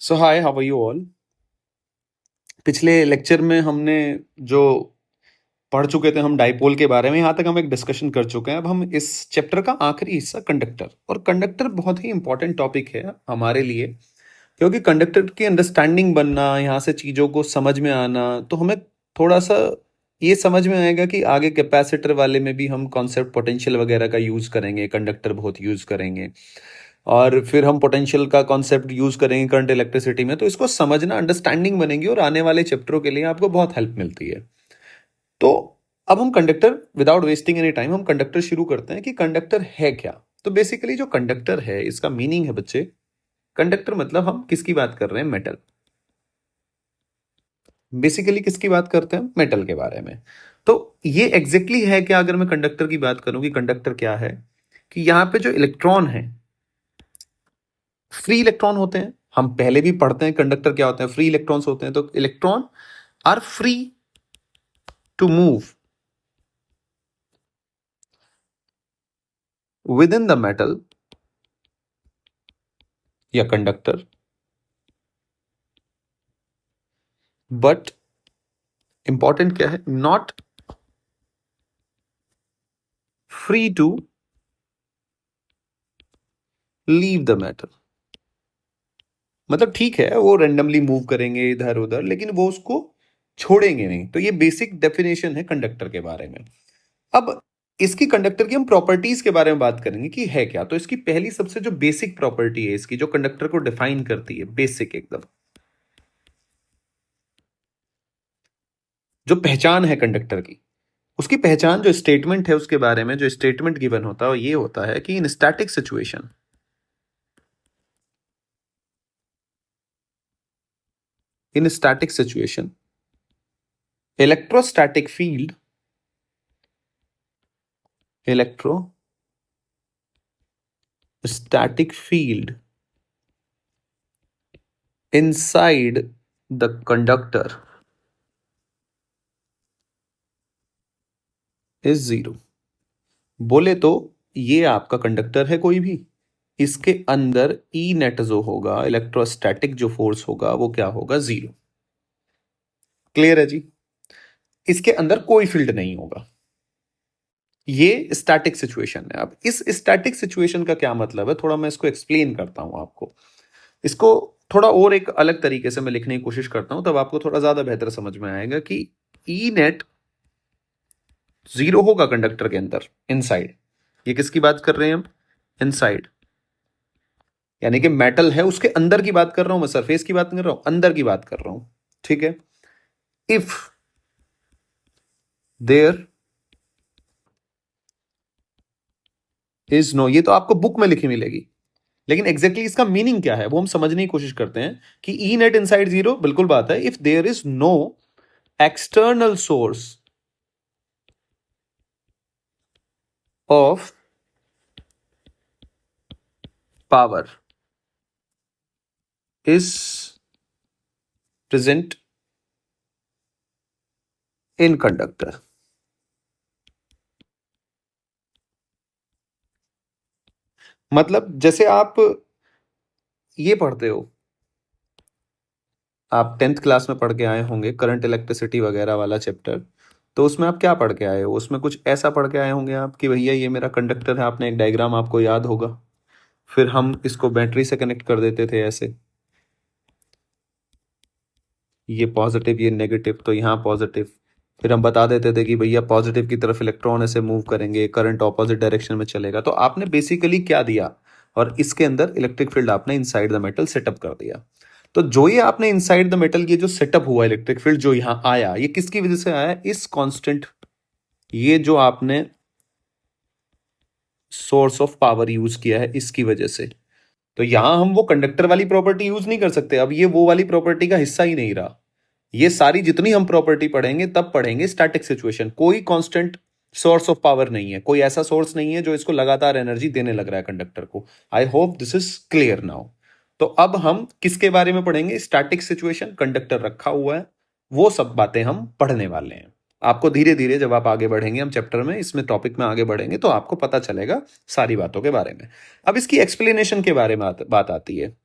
So hi, how are you all. पिछले lecture में हमने जो पढ़ चुके थे हम डाइपोल के बारे में, यहाँ तक हम एक डिस्कशन कर चुके हैं। अब हम इस चैप्टर का आखिरी हिस्सा कंडक्टर, और कंडक्टर बहुत ही इंपॉर्टेंट टॉपिक है हमारे लिए, क्योंकि कंडक्टर की अंडरस्टैंडिंग बनना, यहाँ से चीज़ों को समझ में आना, तो हमें थोड़ा सा ये समझ में आएगा कि आगे कैपेसिटर वाले में भी हम कॉन्सेप्ट पोटेंशियल वगैरह का यूज़ करेंगे, कंडक्टर बहुत यूज़ करेंगे, और फिर हम पोटेंशियल का कॉन्सेप्ट यूज़ करेंगे करंट इलेक्ट्रिसिटी में। तो इसको समझना, अंडरस्टैंडिंग बनेगी और आने वाले चैप्टरों के लिए आपको बहुत हेल्प मिलती है। तो अब हम conductor, without wasting any time, हम कंडक्टर शुरू करते हैं कि कंडक्टर है क्या। तो बेसिकली जो कंडक्टर है, इसका मीनिंग है बच्चे, कंडक्टर मतलब हम किसकी बात कर रहे हैं? मेटल। बेसिकली किसकी बात करते हैं? मेटल के बारे में। तो ये एग्जैक्टली है क्या? अगर मैं कंडक्टर की बात करूं कि कंडक्टर क्या है, कि यहां पे जो इलेक्ट्रॉन है, फ्री इलेक्ट्रॉन होते हैं। हम पहले भी पढ़ते हैं कंडक्टर क्या होते हैं, फ्री इलेक्ट्रॉन्स होते हैं। तो electron are free to move within the metal या कंडक्टर, बट इंपॉर्टेंट क्या है? Not free to leave the metal. मतलब ठीक है, वो रेंडमली मूव करेंगे इधर उधर, लेकिन वो उसको छोड़ेंगे नहीं। तो ये बेसिक डेफिनेशन है कंडक्टर के बारे में। अब इसकी, कंडक्टर की हम प्रॉपर्टीज के बारे में बात करेंगे कि है क्या। तो इसकी पहली सबसे जो बेसिक प्रॉपर्टी है इसकी, जो कंडक्टर को डिफाइन करती है, बेसिक एकदम जो पहचान है कंडक्टर की, उसकी पहचान, जो स्टेटमेंट है उसके बारे में, जो स्टेटमेंट गिवन होता है वो ये होता है कि इन static situation, in static situation electrostatic field, electrostatic field inside the conductor is zero। बोले तो ये आपका कंडक्टर है कोई भी, इसके अंदर ई नेट जो होगा, इलेक्ट्रोस्टैटिक जो फोर्स होगा, वो क्या होगा? जीरो। क्लियर है जी? इसके अंदर कोई फील्ड नहीं होगा। ये स्टैटिक सिचुएशन है। अब इस स्टैटिक सिचुएशन का क्या मतलब है, थोड़ा मैं इसको एक्सप्लेन करता हूं आपको। इसको थोड़ा और एक अलग तरीके से मैं लिखने की कोशिश करता हूं, तब आपको थोड़ा ज्यादा बेहतर समझ में आएगा कि ई नेट जीरो होगा कंडक्टर के अंदर, इनसाइड। ये किसकी बात कर रहे हैं हम? इनसाइड, यानी कि मेटल है उसके अंदर की बात कर रहा हूं मैं, सरफेस की बात नहीं कर रहा हूं, अंदर की बात कर रहा हूं। ठीक है। इफ देयर इज नो, ये तो आपको बुक में लिखी मिलेगी, लेकिन एग्जैक्टली इसका मीनिंग क्या है वो हम समझने की कोशिश करते हैं। कि ई नेट इनसाइड जीरो, बिल्कुल बात है। If there is no external source of power is present in conductor. मतलब जैसे आप ये पढ़ते हो, आप 10th क्लास में पढ़ के आए होंगे करंट इलेक्ट्रिसिटी वगैरह वाला चैप्टर। तो उसमें आप क्या पढ़ के आए हो? उसमें कुछ ऐसा पढ़ के आए होंगे आप कि भैया ये मेरा कंडक्टर है, आपने एक डायग्राम आपको याद होगा, फिर हम इसको बैटरी से कनेक्ट कर देते थे ऐसे, ये पॉजिटिव ये नेगेटिव, तो यहाँ पॉजिटिव, फिर हम बता देते थे कि भैया पॉजिटिव की तरफ इलेक्ट्रॉन ऐसे मूव करेंगे, करंट ऑपोजिट डायरेक्शन में चलेगा। तो आपने बेसिकली क्या दिया, और इसके अंदर इलेक्ट्रिक फील्ड आपने इनसाइड द मेटल सेटअप कर दिया। तो जो ये आपने इनसाइड द मेटल, ये जो सेटअप हुआ इलेक्ट्रिक फील्ड जो यहां आया, ये किसकी वजह से आया? इस कांस्टेंट, ये जो आपने सोर्स ऑफ पावर यूज किया है, इसकी वजह से। तो यहां हम वो कंडक्टर वाली प्रॉपर्टी यूज नहीं कर सकते, अब ये वो वाली प्रॉपर्टी का हिस्सा ही नहीं रहा। ये सारी जितनी हम प्रॉपर्टी पढ़ेंगे तब पढ़ेंगे स्टैटिक सिचुएशन। कोई कांस्टेंट सोर्स ऑफ पावर नहीं है, कोई ऐसा सोर्स नहीं है जो इसको लगातार एनर्जी देने लग रहा है कंडक्टर को। I hope this is clear now. तो अब हम किसके बारे में पढ़ेंगे? स्टैटिक सिचुएशन, कंडक्टर रखा हुआ है, वो सब बातें हम पढ़ने वाले हैं। आपको धीरे धीरे जब आप आगे बढ़ेंगे, हम चैप्टर में इसमें टॉपिक में आगे बढ़ेंगे, तो आपको पता चलेगा सारी बातों के बारे में। अब इसकी एक्सप्लेनेशन के बारे में बात आती है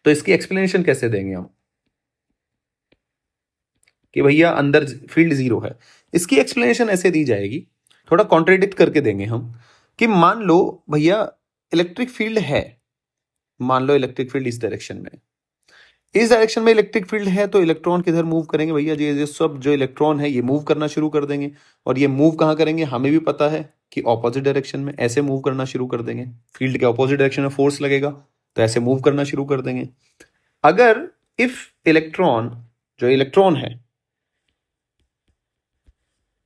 तो इसकी एक्सप्लेनेशन कैसे देंगे हम कि भैया अंदर फील्ड जीरो है? इसकी एक्सप्लेनेशन ऐसे दी जाएगी, थोड़ा कॉन्ट्रेडिक्ट करके देंगे हम, कि मान लो भैया इलेक्ट्रिक फील्ड है, मान लो इलेक्ट्रिक फील्ड इस डायरेक्शन में, इस डायरेक्शन में इलेक्ट्रिक फील्ड है, तो इलेक्ट्रॉन किधर मूव करेंगे भैया जी? ये सब जो इलेक्ट्रॉन है ये मूव करना शुरू कर देंगे, और ये मूव कहाँ करेंगे हमें भी पता है कि ऑपोजिट डायरेक्शन में, ऐसे मूव करना शुरू कर देंगे। फील्ड के ऑपोजिट डायरेक्शन में फोर्स लगेगा तो ऐसे मूव करना शुरू कर देंगे। अगर इफ इलेक्ट्रॉन, जो इलेक्ट्रॉन है,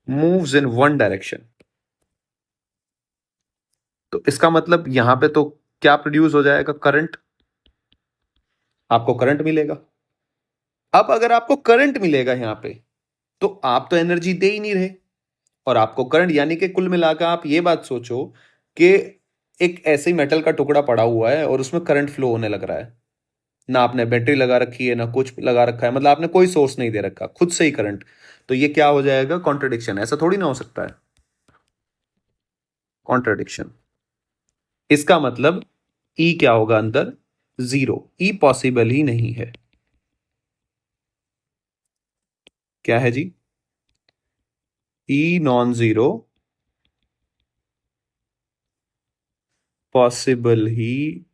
मूव्स इन वन डायरेक्शन, तो इसका मतलब यहां पे तो क्या प्रोड्यूस हो जाएगा? करंट, आपको करंट मिलेगा। अब अगर आपको करंट मिलेगा यहां पे, तो आप तो एनर्जी दे ही नहीं रहे, और आपको करंट, यानी कि कुल मिलाकर आप ये बात सोचो कि एक ऐसे मेटल का टुकड़ा पड़ा हुआ है और उसमें करंट फ्लो होने लग रहा है, ना आपने बैटरी लगा रखी है ना कुछ लगा रखा है, मतलब आपने कोई सोर्स नहीं दे रखा, खुद से ही करंट। तो ये क्या हो जाएगा? कॉन्ट्रडिक्शन। ऐसा थोड़ी ना हो सकता है, कॉन्ट्रडिक्शन। इसका मतलब ई क्या होगा अंदर? जीरो। ई पॉसिबल ही नहीं है। क्या है जी? ई नॉन जीरो पॉसिबल ही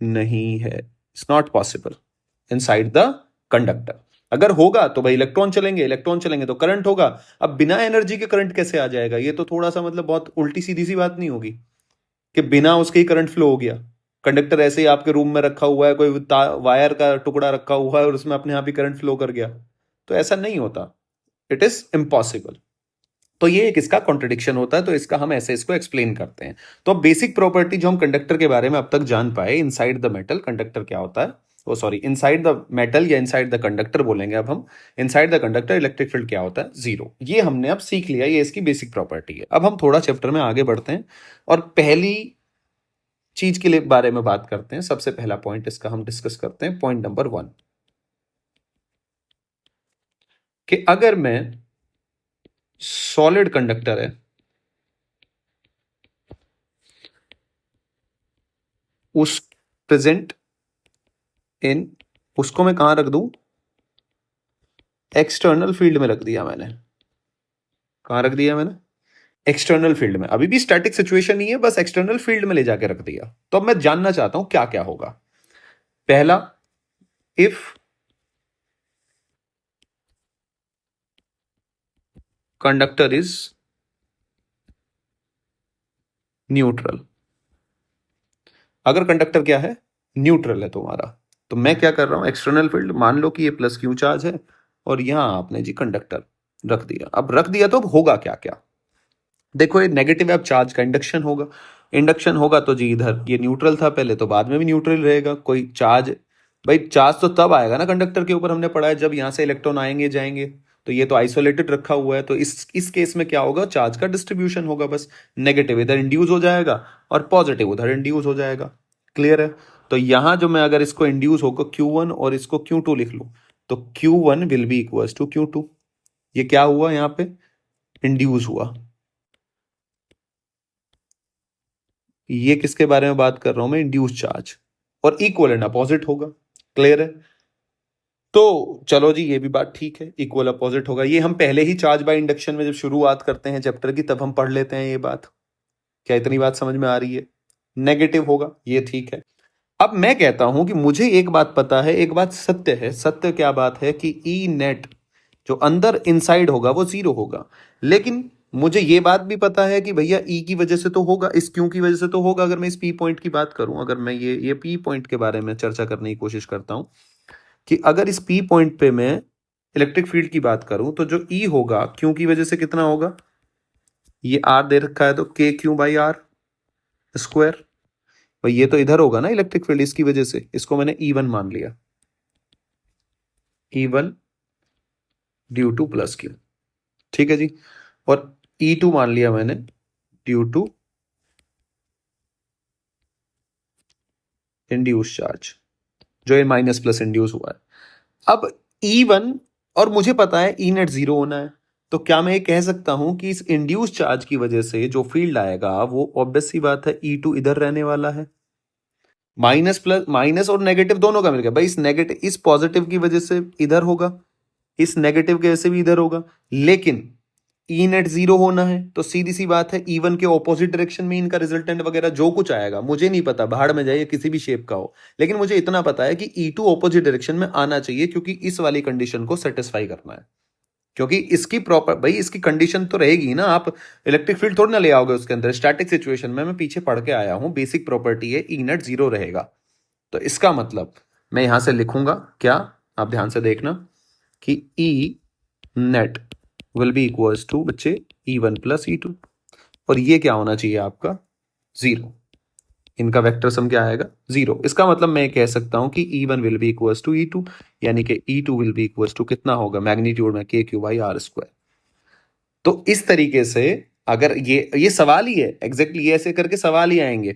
नहीं है, it's not possible inside the conductor. अगर होगा तो भाई इलेक्ट्रॉन चलेंगे, इलेक्ट्रॉन चलेंगे तो करंट होगा। अब बिना एनर्जी के करंट कैसे आ जाएगा? ये तो थोड़ा सा मतलब बहुत उल्टी सीधी सी बात नहीं होगी कि बिना उसके ही करंट फ्लो हो गया? कंडक्टर ऐसे ही आपके रूम में रखा हुआ है, कोई वायर का टुकड़ा रखा हुआ है और उसमें अपने आप ही करंट फ्लो कर गया, तो ऐसा नहीं होता। It is impossible. तो ये एक इसका कॉन्ट्रडिक्शन होता है, तो इसका हम ऐसे इसको एक्सप्लेन करते हैं। तो अब बेसिक प्रॉपर्टी जो हम कंडक्टर के बारे में अब तक जान पाए, इनसाइड द मेटल कंडक्टर क्या होता है, ओ सॉरी, इनसाइड द मेटल या इनसाइड द कंडक्टर बोलेंगे अब हम। Inside the conductor electric field क्या होता है? जीरो। ये हमने अब सीख लिया, ये इसकी बेसिक प्रॉपर्टी है। अब हम थोड़ा चैप्टर में आगे बढ़ते हैं और पहली चीज के लिए बारे में बात करते हैं। सबसे पहला पॉइंट इसका हम डिस्कस करते हैं, पॉइंट नंबर 1, कि अगर मैं सॉलिड कंडक्टर है, उस प्रेजेंट इन, उसको मैं कहां रख दूं? एक्सटर्नल फील्ड में रख दिया मैंने। कहां रख दिया मैंने? एक्सटर्नल फील्ड में। अभी भी स्टैटिक सिचुएशन ही है, बस एक्सटर्नल फील्ड में ले जाके रख दिया। तो अब मैं जानना चाहता हूं क्या क्या होगा। पहला, इफ कंडक्टर इज न्यूट्रल। अगर कंडक्टर क्या है? न्यूट्रल है तुम्हारा, तो मैं क्या कर रहा हूं? एक्सटर्नल फील्ड, मान लो कि ये प्लस क्यू चार्ज है और यहां आपने जी कंडक्टर रख दिया। अब रख दिया तो अब होगा क्या क्या? देखो, ये नेगेटिव है, अब चार्ज का इंडक्शन होगा। इंडक्शन होगा तो जी इधर ये न्यूट्रल था पहले, तो बाद में भी न्यूट्रल रहेगा। कोई चार्ज, भाई चार्ज तो तब आएगा ना कंडक्टर के ऊपर, हमने पढ़ा है, जब यहां से इलेक्ट्रॉन आएंगे जाएंगे। तो ये तो आइसोलेटेड रखा हुआ है, तो इस केस में क्या होगा? चार्ज का डिस्ट्रीब्यूशन होगा बस। नेगेटिव इधर इंड्यूस हो जाएगा और पॉजिटिव उधर इंड्यूस हो जाएगा। क्लियर है? तो यहां जो मैं अगर इसको इंड्यूस होगा Q1 और इसको Q2 लिख लूं, तो Q1 will be equals to Q2। ये क्या हुआ यहां पे? इंड्यूस हुआ। ये किसके बारे में बात कर रहा हूं मैं? Induce charge. और इक्वल एंड अपोजिट होगा। क्लियर है? तो चलो जी, ये भी बात ठीक है, इक्वल अपोजिट होगा। ये हम पहले ही चार्ज बाय इंडक्शन में जब शुरुआत करते हैं चैप्टर की, तब हम पढ़ लेते हैं ये बात। क्या इतनी बात समझ में आ रही है? नेगेटिव होगा, ये ठीक है। अब मैं कहता हूं कि मुझे एक बात पता है, एक बात सत्य है। सत्य क्या बात है? कि ई नेट जो अंदर इनसाइड होगा वो जीरो होगा। लेकिन मुझे ये बात भी पता है कि भैया ई की वजह से तो होगा, इस क्यू की वजह से तो होगा। अगर मैं इस पी पॉइंट की बात करूं, अगर मैं ये पी पॉइंट के बारे में चर्चा करने की कोशिश करता हूं, कि अगर इस पी पॉइंट पे मैं इलेक्ट्रिक फील्ड की बात करूं, तो जो ई होगा क्यू की वजह से कितना होगा? ये आर दे रखा है, तो के क्यू बाई आर स्क्वायर। भाई ये तो इधर होगा ना इलेक्ट्रिक फील्ड, इसकी वजह से इसको मैंने E1 मान लिया। E1 due two plus Q. ठीक है जी। और E2 मान लिया मैंने ड्यू टू इंड्यूस चार्ज, जो ये माइनस प्लस इंड्यूस हुआ है। अब E1, और मुझे पता है ई नेट जीरो होना है, तो क्या मैं ये कह सकता हूं कि इस इंड्यूस चार्ज की वजह से जो फील्ड आएगा वो ऑब्वियस सी बात है E2 इधर रहने वाला है। माइनस प्लस, माइनस और नेगेटिव दोनों का मिल गया भाई। इस नेगेटिव, इस पॉजिटिव की वजह से इधर होगा, इस नेगेटिव के वजह से भी इधर होगा, लेकिन ई नेट जीरो होना है तो सीधी सी बात है ई वन के ऑपोजिट डायरेक्शन में इनका रिजल्टेंट वगैरह जो कुछ आएगा मुझे नहीं पता, भाड़ में जाइए किसी भी शेप का हो, लेकिन मुझे इतना पता है कि ई टू ऑपोजिट डायरेक्शन में आना चाहिए, क्योंकि इस वाली कंडीशन को सेटिस्फाई करना है। क्योंकि इसकी प्रॉपर भाई इसकी कंडीशन तो रहेगी ना, आप इलेक्ट्रिक फील्ड थोड़ी ना ले आओगे उसके अंदर। स्टैटिक सिचुएशन में मैं पीछे पढ़ के आया हूं, बेसिक प्रॉपर्टी है ई नेट जीरो रहेगा। तो इसका मतलब मैं यहां से लिखूंगा क्या, आप ध्यान से देखना कि E net will be equals to बच्चे E one plus E two, और ये क्या होना चाहिए आपका, जीरो। इनका वेक्टर सम क्या आएगा, जीरो। इसका मतलब मैं कह सकता हूं कि E one will be equals to E two, यानी कि E two will be equals to कितना होगा, मैग्नीट्यूड में के क्यू बाई आर स्क्वायर। तो इस तरीके से अगर ये सवाल ही है एग्जैक्टली, ये ऐसे करके सवाल ही आएंगे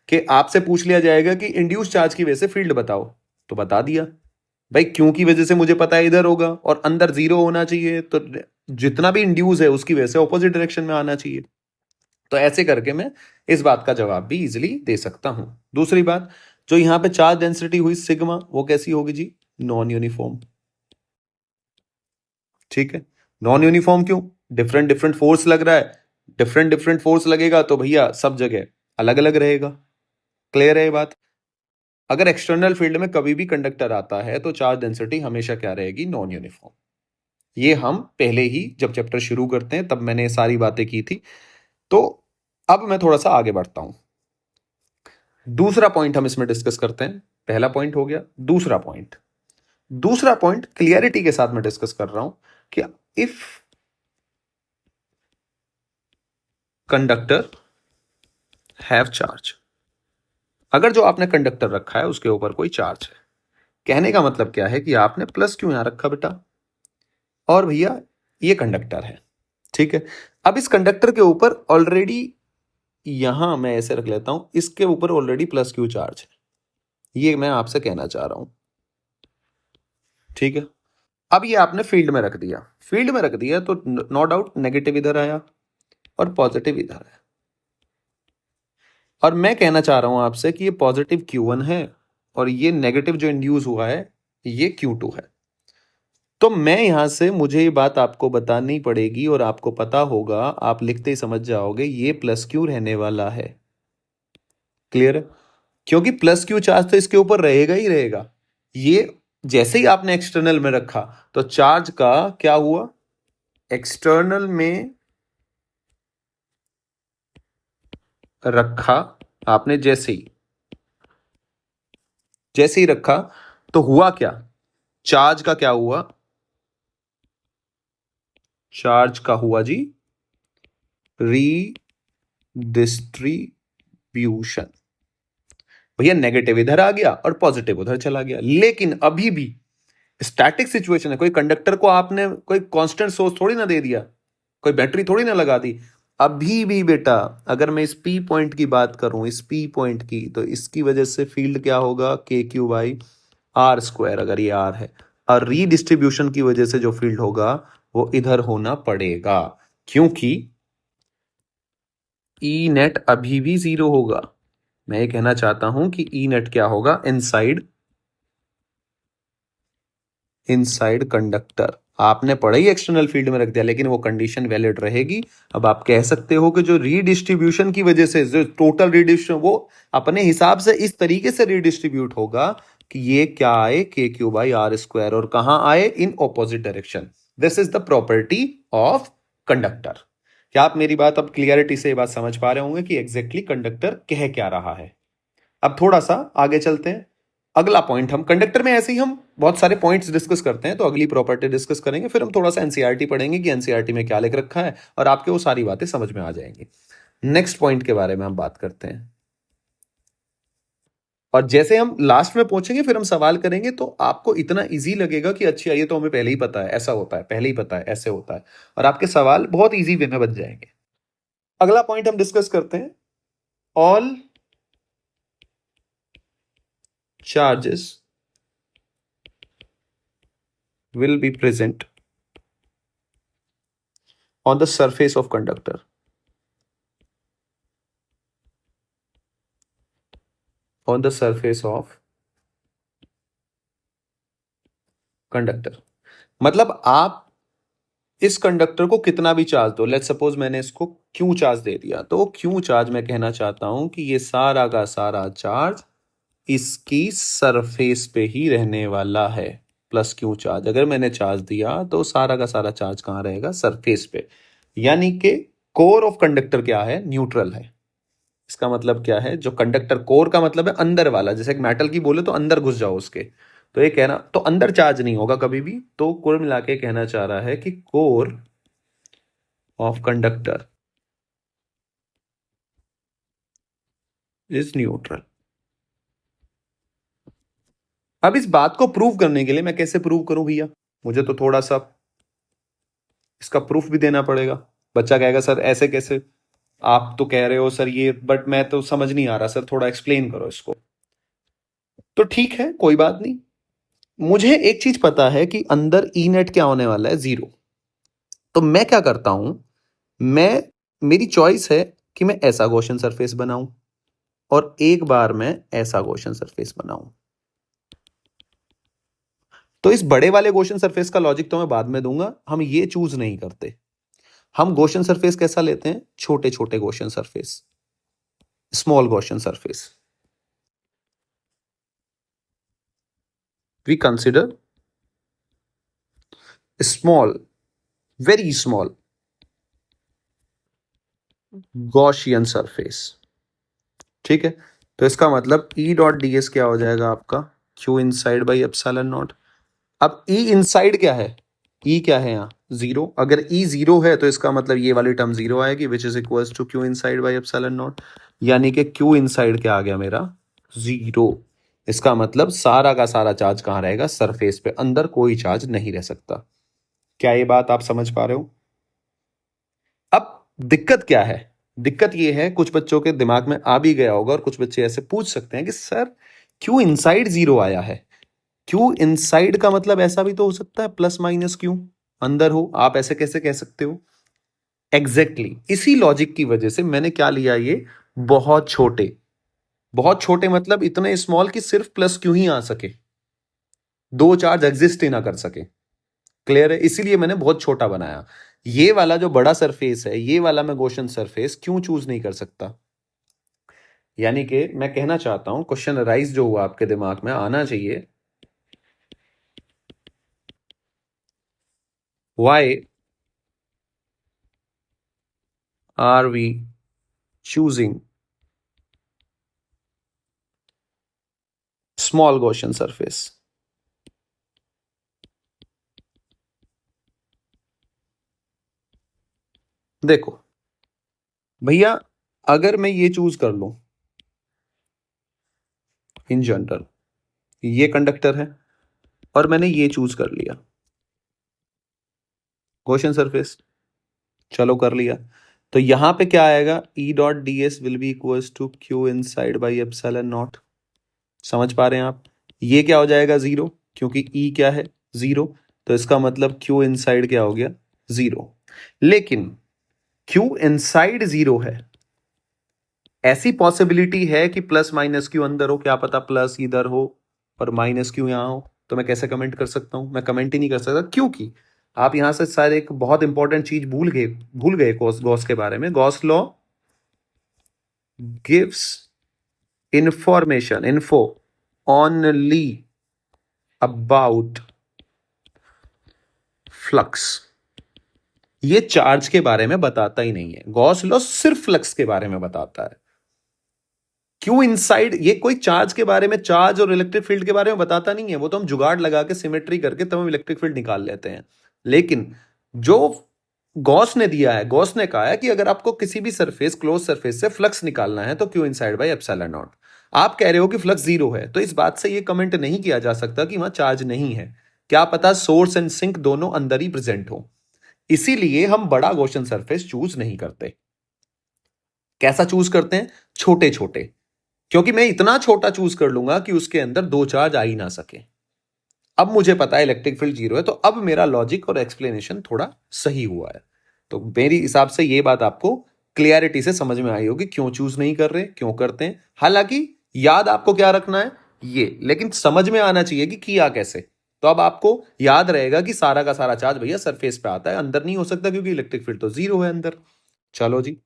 कि आपसे पूछ लिया जाएगा कि इंड्यूस चार्ज की वजह से फील्ड बताओ, तो बता दिया भाई, क्यों की वजह से मुझे पता है इधर होगा और अंदर जीरो होना चाहिए, तो जितना भी इंड्यूस है उसकी वजह से ऑपोजिट डायरेक्शन में आना चाहिए। तो ऐसे करके मैं इस बात का जवाब भी इजिली दे सकता हूं। दूसरी बात, जो यहां पे चार्ज डेंसिटी हुई सिग्मा, वो कैसी होगी जी, नॉन यूनिफॉर्म। ठीक है, नॉन यूनिफॉर्म क्यों, डिफरेंट डिफरेंट फोर्स लग रहा है, डिफरेंट डिफरेंट फोर्स लगेगा तो भैया सब जगह अलग अलग रहेगा। क्लियर है ये बात। अगर एक्सटर्नल फील्ड में कभी भी कंडक्टर आता है तो चार्ज डेंसिटी हमेशा क्या रहेगी, नॉन यूनिफॉर्म। ये हम पहले ही जब चैप्टर शुरू करते हैं तब मैंने सारी बातें की थी। तो अब मैं थोड़ा सा आगे बढ़ता हूं, दूसरा पॉइंट हम इसमें डिस्कस करते हैं। पहला पॉइंट हो गया, दूसरा पॉइंट, दूसरा पॉइंट क्लियरिटी के साथ मैं डिस्कस कर रहा हूं कि इफ कंडक्टर हैव चार्ज, अगर जो आपने कंडक्टर रखा है उसके ऊपर कोई चार्ज है, कहने का मतलब क्या है कि आपने प्लस क्यों यहां रखा बेटा, और भैया ये कंडक्टर है। ठीक है, अब इस कंडक्टर के ऊपर ऑलरेडी, यहां मैं ऐसे रख लेता हूं, इसके ऊपर ऑलरेडी प्लस क्यू चार्ज है, ये मैं आपसे कहना चाह रहा हूं। ठीक है, अब ये आपने फील्ड में रख दिया, फील्ड में रख दिया तो नो डाउट नेगेटिव इधर आया और पॉजिटिव इधर आया, और मैं कहना चाह रहा हूं आपसे कि ये पॉजिटिव Q1 है और ये नेगेटिव जो इंड्यूस हुआ है ये Q2 है। तो मैं यहां से, मुझे ये बात आपको बतानी पड़ेगी और आपको पता होगा, आप लिखते ही समझ जाओगे, ये प्लस क्यू रहने वाला है। क्लियर है, क्योंकि प्लस क्यू चार्ज तो इसके ऊपर रहेगा ही रहेगा। ये जैसे ही आपने एक्सटर्नल में रखा तो चार्ज का क्या हुआ, एक्सटर्नल में रखा आपने, जैसे ही रखा तो हुआ क्या, चार्ज का क्या हुआ, चार्ज का हुआ जी रीडिस्ट्रीब्यूशन। भैया नेगेटिव इधर आ गया और पॉजिटिव उधर चला गया, लेकिन अभी भी स्टैटिक सिचुएशन है, कोई कंडक्टर को आपने कोई कांस्टेंट सोर्स थोड़ी ना दे दिया, कोई बैटरी थोड़ी ना लगा दी। अभी भी बेटा अगर मैं इस पी पॉइंट की बात करूं, इस पी पॉइंट की, तो इसकी वजह से फील्ड क्या होगा, के क्यू बाई आर स्क्वायर, अगर ये आर है, और रीडिस्ट्रीब्यूशन की वजह से जो फील्ड होगा वो इधर होना पड़ेगा, क्योंकि ई नेट अभी भी जीरो होगा। मैं ये कहना चाहता हूं कि ई नेट क्या होगा, इनसाइड, इनसाइड कंडक्टर। आपने पढ़ा ही एक्सटर्नल फील्ड में रख दिया, लेकिन वो कंडीशन वैलिड रहेगी। अब आप कह सकते हो कि जो रीडिस्ट्रीब्यूशन की वजह से जो टोटल रीडिस्ट्रीब्यूशन, वो अपने हिसाब से इस तरीके से रीडिस्ट्रीब्यूट होगा कि ये क्या आए, के क्यू बाई आर स्क्वायर, और कहां आए, in opposite direction. This is the property of conductor. क्या आप मेरी बात अब क्लियरिटी से ये बात समझ पा रहे होंगे कि एग्जैक्टली कंडक्टर कह क्या रहा है। अब थोड़ा सा आगे चलते हैं, अगला पॉइंट, हम कंडक्टर में ऐसे ही हम बहुत सारे पॉइंट्स डिस्कस करते हैं, तो अगली प्रॉपर्टी डिस्कस करेंगे, फिर हम थोड़ा सा एनसीईआरटी पढ़ेंगे कि एनसीईआरटी में क्या लिख रखा है, और आपके वो सारी बातें समझ में आ जाएंगी। नेक्स्ट पॉइंट के बारे में हम बात करते हैं, और जैसे हम लास्ट में पहुंचेंगे फिर हम सवाल करेंगे, तो आपको इतना इजी लगेगा कि अच्छा ये तो हमें पहले ही पता है, ऐसा होता है, पहले ही पता है, ऐसे होता है, और आपके सवाल बहुत इजी वे में बन जाएंगे। अगला पॉइंट हम डिस्कस करते हैं, all charges will be present on the surface of conductor. On the surface of conductor. मतलब आप इस कंडक्टर को कितना भी चार्ज दो, लेट्स सपोज मैंने इसको क्यू चार्ज दे दिया, तो क्यू चार्ज मैं कहना चाहता हूं कि ये सारा का सारा चार्ज इसकी सरफेस पे ही रहने वाला है। प्लस क्यू चार्ज अगर मैंने चार्ज दिया तो सारा का सारा चार्ज कहाँ रहेगा? सरफेस पे। यानी कि कोर ऑफ कंडक्टर क्या है? न्यूट्रल है। इसका मतलब क्या है? जो कंडक्टर कोर का मतलब है अंदर वाला, जैसे एक मेटल की बोले तो अंदर घुस जाओ उसके, तो ये कहना तो अंदर चार्ज नहीं होगा कभी भी। तो कुल मिला के कहना चाह रहा है कि core of conductor is neutral. अब इस बात को प्रूव करने के लिए मैं कैसे प्रूव करूं भैया? मुझे तो थोड़ा सा इसका प्रूफ भी देना पड़ेगा। बच्चा कहेगा सर ऐसे कैसे, आप तो कह रहे हो सर ये, बट मैं तो समझ नहीं आ रहा सर, थोड़ा एक्सप्लेन करो इसको। तो ठीक है, कोई बात नहीं। मुझे एक चीज पता है कि अंदर ई नेट क्या होने वाला है? 0। तो मैं क्या करता हूं, मैं मेरी चॉइस है कि मैं ऐसा गॉसियन सरफेस बनाऊं और एक बार मैं ऐसा गॉसियन सरफेस बनाऊं। तो इस बड़े वाले गॉसियन सरफेस का लॉजिक तो मैं बाद में दूंगा, हम ये चूज नहीं करते। हम गॉसियन सरफेस कैसा लेते हैं? छोटे छोटे Gaussian surface, small Gaussian surface. We consider small, very small Gaussian surface। ठीक है, तो इसका मतलब E डॉट डी एस क्या हो जाएगा आपका? Q inside by epsilon not. अब E इनसाइड क्या है? E क्या है यहाँ? 0। अगर E 0 है तो इसका मतलब ये वाली टर्म 0 आएगी, which is equals to Q inside by epsilon not. यानी कि Q इनसाइड क्या आ गया मेरा? 0। इसका मतलब सारा का सारा चार्ज कहाँ रहेगा? सरफेस पे, अंदर कोई चार्ज नहीं रह सकता। क्या ये बात आप समझ पा रहे हो? अब दिक्कत क्या है? दिक्कत ये है, कुछ बच्चों के दिमाग में आ भी गया होगा और कुछ बच्चे ऐसे पूछ सकते हैं कि सर क्यों इनसाइड 0 आया है? क्यों इनसाइड का मतलब ऐसा भी तो हो सकता है प्लस माइनस क्यों अंदर हो, आप ऐसे कैसे कह सकते हो? एग्जैक्टली इसी लॉजिक की वजह से मैंने क्या लिया, ये बहुत छोटे। बहुत छोटे मतलब इतने स्मॉल कि सिर्फ प्लस क्यों ही आ सके, दो चार्ज एग्जिस्ट ही ना कर सके। क्लियर है? इसीलिए मैंने बहुत छोटा बनाया। ये वाला जो बड़ा सरफेस है, ये वाला मैं गॉसियन सरफेस क्यों चूज नहीं कर सकता? यानी कि मैं कहना चाहता हूं, क्वेश्चन राइज जो हुआ आपके दिमाग में आना चाहिए, why are we choosing small Gaussian surface? देखो भैया, अगर मैं ये चूज कर लूं इन जनरल, ये कंडक्टर है और मैंने ये चूज कर लिया गॉसियन सरफेस, चलो कर लिया, तो यहां पे क्या आएगा? E dot D S will be equals to Q inside by epsilon not. समझ पा रहे हैं आप? ये क्या हो जाएगा? 0, क्योंकि ई क्या है? 0। तो इसका मतलब क्यू इनसाइड क्या हो गया? 0। लेकिन क्यू इनसाइड 0 है, ऐसी पॉसिबिलिटी है कि प्लस माइनस क्यू अंदर हो, क्या पता प्लस इधर हो और माइनस क्यू यहां हो। तो मैं कैसे कमेंट कर सकता हूं? मैं कमेंट ही नहीं कर सकता, क्योंकि आप यहां से शायद एक बहुत इंपॉर्टेंट चीज भूल गए गॉस गॉस के बारे में। Gauss law gives information info only about flux. ये चार्ज के बारे में बताता ही नहीं है। गॉस लॉ सिर्फ फ्लक्स के बारे में बताता है। क्यों इनसाइड, ये कोई चार्ज के बारे में, चार्ज और इलेक्ट्रिक फील्ड के बारे में बताता नहीं है। वो तो हम जुगाड़ लगा के सिमेट्री करके तब हम इलेक्ट्रिक फील्ड निकाल लेते हैं। लेकिन जो गॉस ने दिया है, गॉस ने कहा है कि अगर आपको किसी भी सरफेस, क्लोज सरफेस से फ्लक्स निकालना है तो Q inside by epsilon not. आप कह रहे हो कि फ्लक्स 0 है, तो इस बात से ये कमेंट नहीं किया जा सकता कि वहां चार्ज नहीं है। क्या पता सोर्स एंड सिंक दोनों अंदर ही प्रेजेंट हो। इसीलिए हम बड़ा गॉसियन सरफेस चूज नहीं करते। कैसा चूज करते हैं? छोटे छोटे, क्योंकि मैं इतना छोटा चूज कर लूंगा कि उसके अंदर दो चार्ज आ ही ना सके। अब मुझे पता है इलेक्ट्रिक फील्ड 0 है, तो अब मेरा लॉजिक और एक्सप्लेनेशन थोड़ा सही हुआ है। तो मेरी हिसाब से ये बात आपको क्लियरिटी से समझ में आई होगी, क्यों चूज नहीं कर रहे, क्यों करते हैं। हालांकि याद आपको क्या रखना है ये, लेकिन समझ में आना चाहिए कि किया कैसे। तो अब आपको याद रहेगा कि सारा का सारा चार्ज भैया सरफेस पे आता है, अंदर नहीं हो सकता क्योंकि इलेक्ट्रिक फील्ड तो जीरो है अंदर। चलो जी,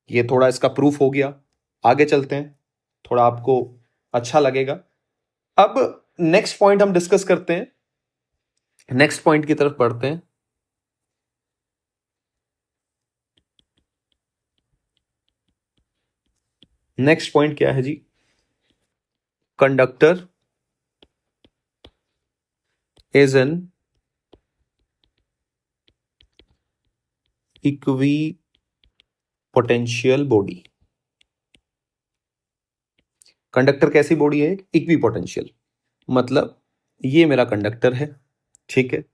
ये थोड़ा इसका प्रूफ हो गया। आगे चलते हैं, थोड़ा आपको अच्छा लगेगा। अब नेक्स्ट पॉइंट हम डिस्कस करते हैं, नेक्स्ट पॉइंट की तरफ बढ़ते हैं। नेक्स्ट पॉइंट क्या है जी? Conductor is an equipotential body. Conductor कैसी बॉडी है? इक्वी पोटेंशियल, मतलब ये मेरा कंडक्टर है, ठीक है।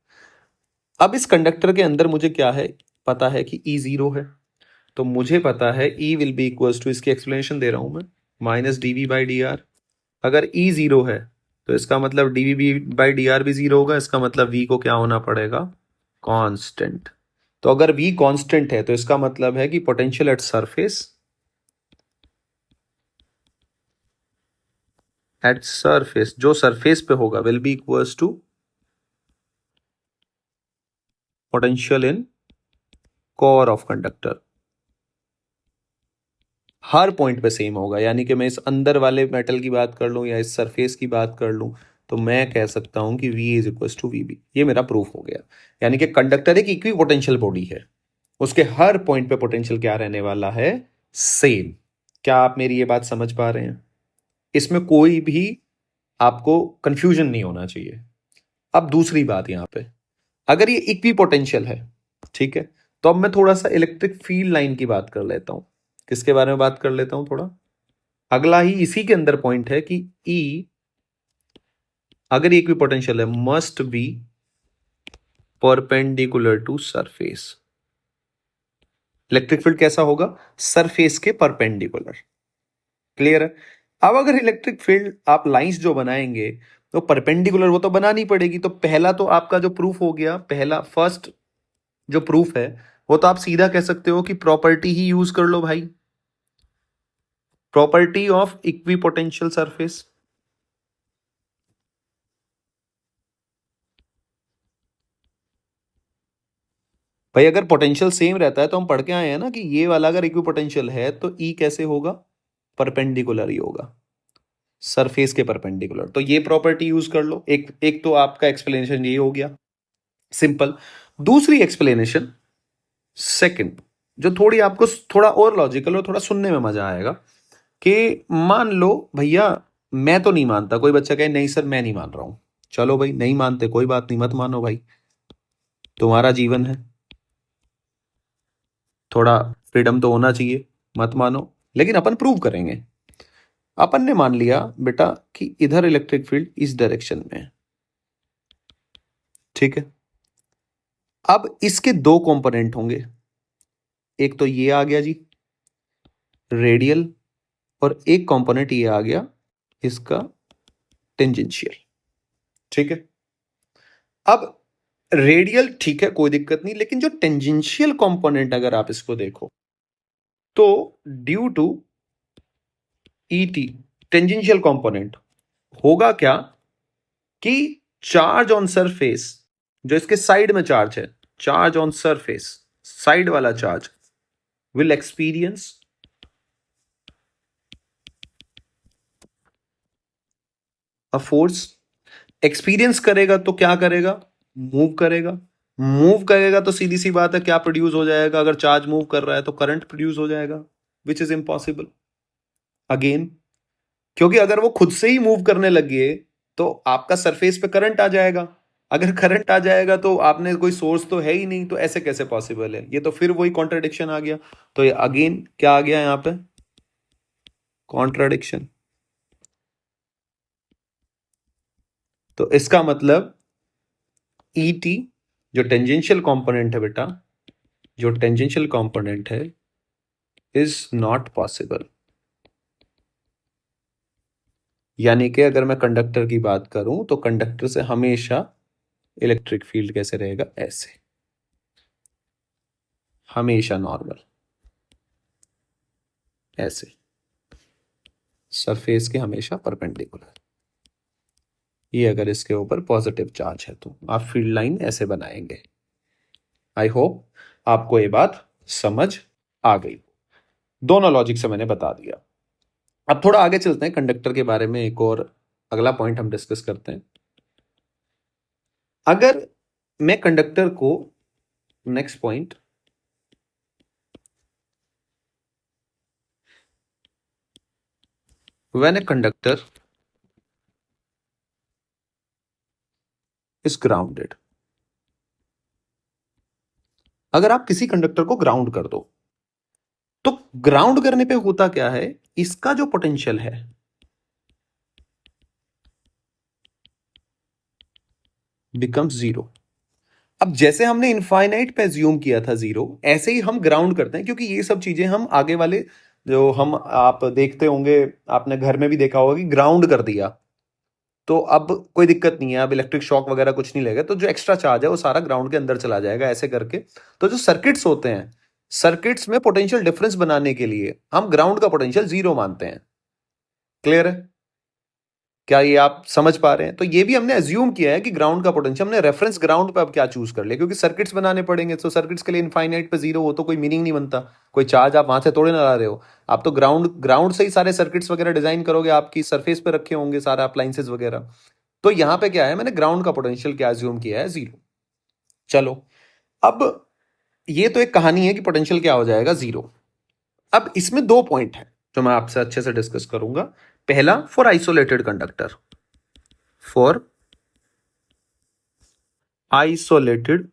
अब इस कंडक्टर के अंदर मुझे क्या है पता है कि ई जीरो है, तो मुझे पता है E will be equal to, इसकी एक्सप्लेनेशन दे रहा हूं मैं, minus DV by D R. अगर ई जीरो है तो इसका मतलब डीवी बाई डी आर भी जीरो होगा, इसका मतलब वी को क्या होना पड़ेगा? कांस्टेंट। तो अगर वी कांस्टेंट है तो इसका मतलब है कि पोटेंशियल एट सरफेस, जो सरफेस पे होगा will be equals to potential in core of conductor. हर पॉइंट पे सेम होगा, यानी कि मैं इस अंदर वाले मेटल की बात कर लूं या इस सरफेस की बात कर लूं तो मैं कह सकता हूं कि V is equal to V B. ये मेरा प्रूफ हो गया। यानी कि कंडक्टर एक इक्वी पोटेंशियल बॉडी है, उसके हर पॉइंट पे पोटेंशियल क्या रहने वाला है? सेम। क्या आप मेरी ये बात समझ पा रहे हैं? इसमें कोई भी आपको कंफ्यूजन नहीं होना चाहिए। अब दूसरी बात यहां पे, अगर ये इक्वी पोटेंशियल है, ठीक है, तो अब मैं थोड़ा सा इलेक्ट्रिक फील्ड लाइन की बात कर लेता हूं। किसके बारे में बात कर लेता हूं थोड़ा? अगला ही इसी के अंदर पॉइंट है कि E अगर इक्वी पोटेंशियल है must be perpendicular to surface. Electric field कैसा होगा? सरफेस के परपेंडिकुलर। क्लियर है? अब अगर इलेक्ट्रिक फील्ड आप लाइंस जो बनाएंगे तो परपेंडिकुलर वो तो बनानी पड़ेगी। तो पहला तो आपका जो प्रूफ हो गया, पहला फर्स्ट जो प्रूफ है वो तो आप सीधा कह सकते हो कि प्रॉपर्टी ही यूज कर लो भाई, property of equi potential surface. भाई अगर पोटेंशियल सेम रहता है तो हम पढ़ के आए हैं ना कि ये वाला अगर इक्वी पोटेंशियल है तो ई कैसे होगा? परपेंडिकुलर ही होगा, सरफेस के परपेंडिकुलर। तो ये प्रॉपर्टी यूज कर लो। एक एक तो आपका एक्सप्लेनेशन ये हो गया, सिंपल। दूसरी एक्सप्लेनेशन, सेकंड, जो थोड़ी आपको थोड़ा और लॉजिकल और थोड़ा सुनने में मजा आएगा, कि मान लो भैया मैं तो नहीं मानता, कोई बच्चा कहे नहीं सर मैं नहीं मान रहा हूं। चलो भाई नहीं मानते कोई बात नहीं, मत मानो भाई, तुम्हारा जीवन है, थोड़ा फ्रीडम तो होना चाहिए, मत मानो। लेकिन अपन प्रूव करेंगे। अपन ने मान लिया बेटा कि इधर इलेक्ट्रिक फील्ड इस डायरेक्शन में है, ठीक है। अब इसके दो कंपोनेंट होंगे, एक तो ये आ गया जी रेडियल, और एक कंपोनेंट ये आ गया इसका टेंजेंशियल, ठीक है। अब रेडियल ठीक है कोई दिक्कत नहीं, लेकिन जो टेंजेंशियल कंपोनेंट अगर आप इसको देखो तो due to ET tangential component होगा क्या कि चार्ज ऑन सरफेस, जो इसके साइड में चार्ज है, चार्ज ऑन सरफेस, साइड वाला charge will experience a force. Experience करेगा तो क्या करेगा? मूव करेगा। मूव करेगा तो सीधी सी बात है क्या प्रोड्यूस हो जाएगा? अगर चार्ज मूव कर रहा है तो करंट प्रोड्यूस हो जाएगा, विच इज इम्पॉसिबल अगेन, क्योंकि अगर वो खुद से ही मूव करने लगे तो आपका सरफेस पे करंट आ जाएगा। अगर करंट आ जाएगा तो आपने कोई सोर्स तो है ही नहीं, तो ऐसे कैसे पॉसिबल है? ये तो फिर वही कॉन्ट्राडिक्शन आ गया। तो ये अगेन क्या आ गया यहां पे? कॉन्ट्राडिक्शन। तो इसका मतलब ईटी जो टेंजेंशियल कंपोनेंट है बेटा, जो टेंजेंशियल कंपोनेंट है इज नॉट पॉसिबल। यानी कि अगर मैं कंडक्टर की बात करूं तो कंडक्टर से हमेशा इलेक्ट्रिक फील्ड कैसे रहेगा? ऐसे, हमेशा नॉर्मल, ऐसे। सरफेस के हमेशा परपेंडिकुलर। ये अगर इसके ऊपर पॉजिटिव चार्ज है तो आप फील्ड लाइन ऐसे बनाएंगे। आई होप आपको ये बात समझ आ गई। दोनों लॉजिक से मैंने बता दिया। अब थोड़ा आगे चलते हैं, कंडक्टर के बारे में एक और अगला पॉइंट हम डिस्कस करते हैं। अगर मैं कंडक्टर को, next point, when a conductor is grounded, अगर आप किसी कंडक्टर को ग्राउंड कर दो तो ग्राउंड करने पे होता क्या है, इसका जो पोटेंशियल है बिकम्स जीरो। अब जैसे हमने इनफाइनाइट पे ज्यूम किया था जीरो, ऐसे ही हम ग्राउंड करते हैं, क्योंकि ये सब चीजें हम आगे वाले जो हम आप देखते होंगे, आपने घर में भी देखा होगा कि ग्राउंड कर दिया तो अब कोई दिक्कत नहीं है, अब इलेक्ट्रिक शॉक वगैरह कुछ नहीं लगेगा, तो जो एक्स्ट्रा चार्ज है वो सारा ग्राउंड के अंदर चला जाएगा ऐसे करके। तो जो सर्किट्स होते हैं, सर्किट्स में पोटेंशियल डिफरेंस बनाने के लिए हम ग्राउंड का पोटेंशियल जीरो मानते हैं। क्लियर है? क्या ये आप समझ पा रहे हैं? तो ये भी हमने अज्यूम किया है कि ग्राउंड का पोटेंशियल, हमने रेफरेंस ग्राउंड पे अब क्या चूज कर लिया, क्योंकि सर्किट्स बनाने पड़ेंगे, तो सर्किट्स के लिए इनफाइनाइट पे जीरो हो तो कोई मीनिंग नहीं बनता, कोई चार्ज आप वहां से थोड़े ना ला रहे हो। आप तो ग्राउंड ग्राउंड से ही सारे सर्किट्स वगैरह डिजाइन करोगे, आपकी सरफेस पे रखे होंगे सारा अप्लाइंसेस वगैरह। तो यहां पे क्या है, मैंने ग्राउंड का पोटेंशियल क्या अज्यूम किया है, जीरो। चलो, अब ये तो एक कहानी है कि पोटेंशियल क्या हो जाएगा, जीरो। अब इसमें दो पॉइंट है जो मैं आपसे अच्छे से डिस्कस करूंगा। पहला, for isolated conductor, for isolated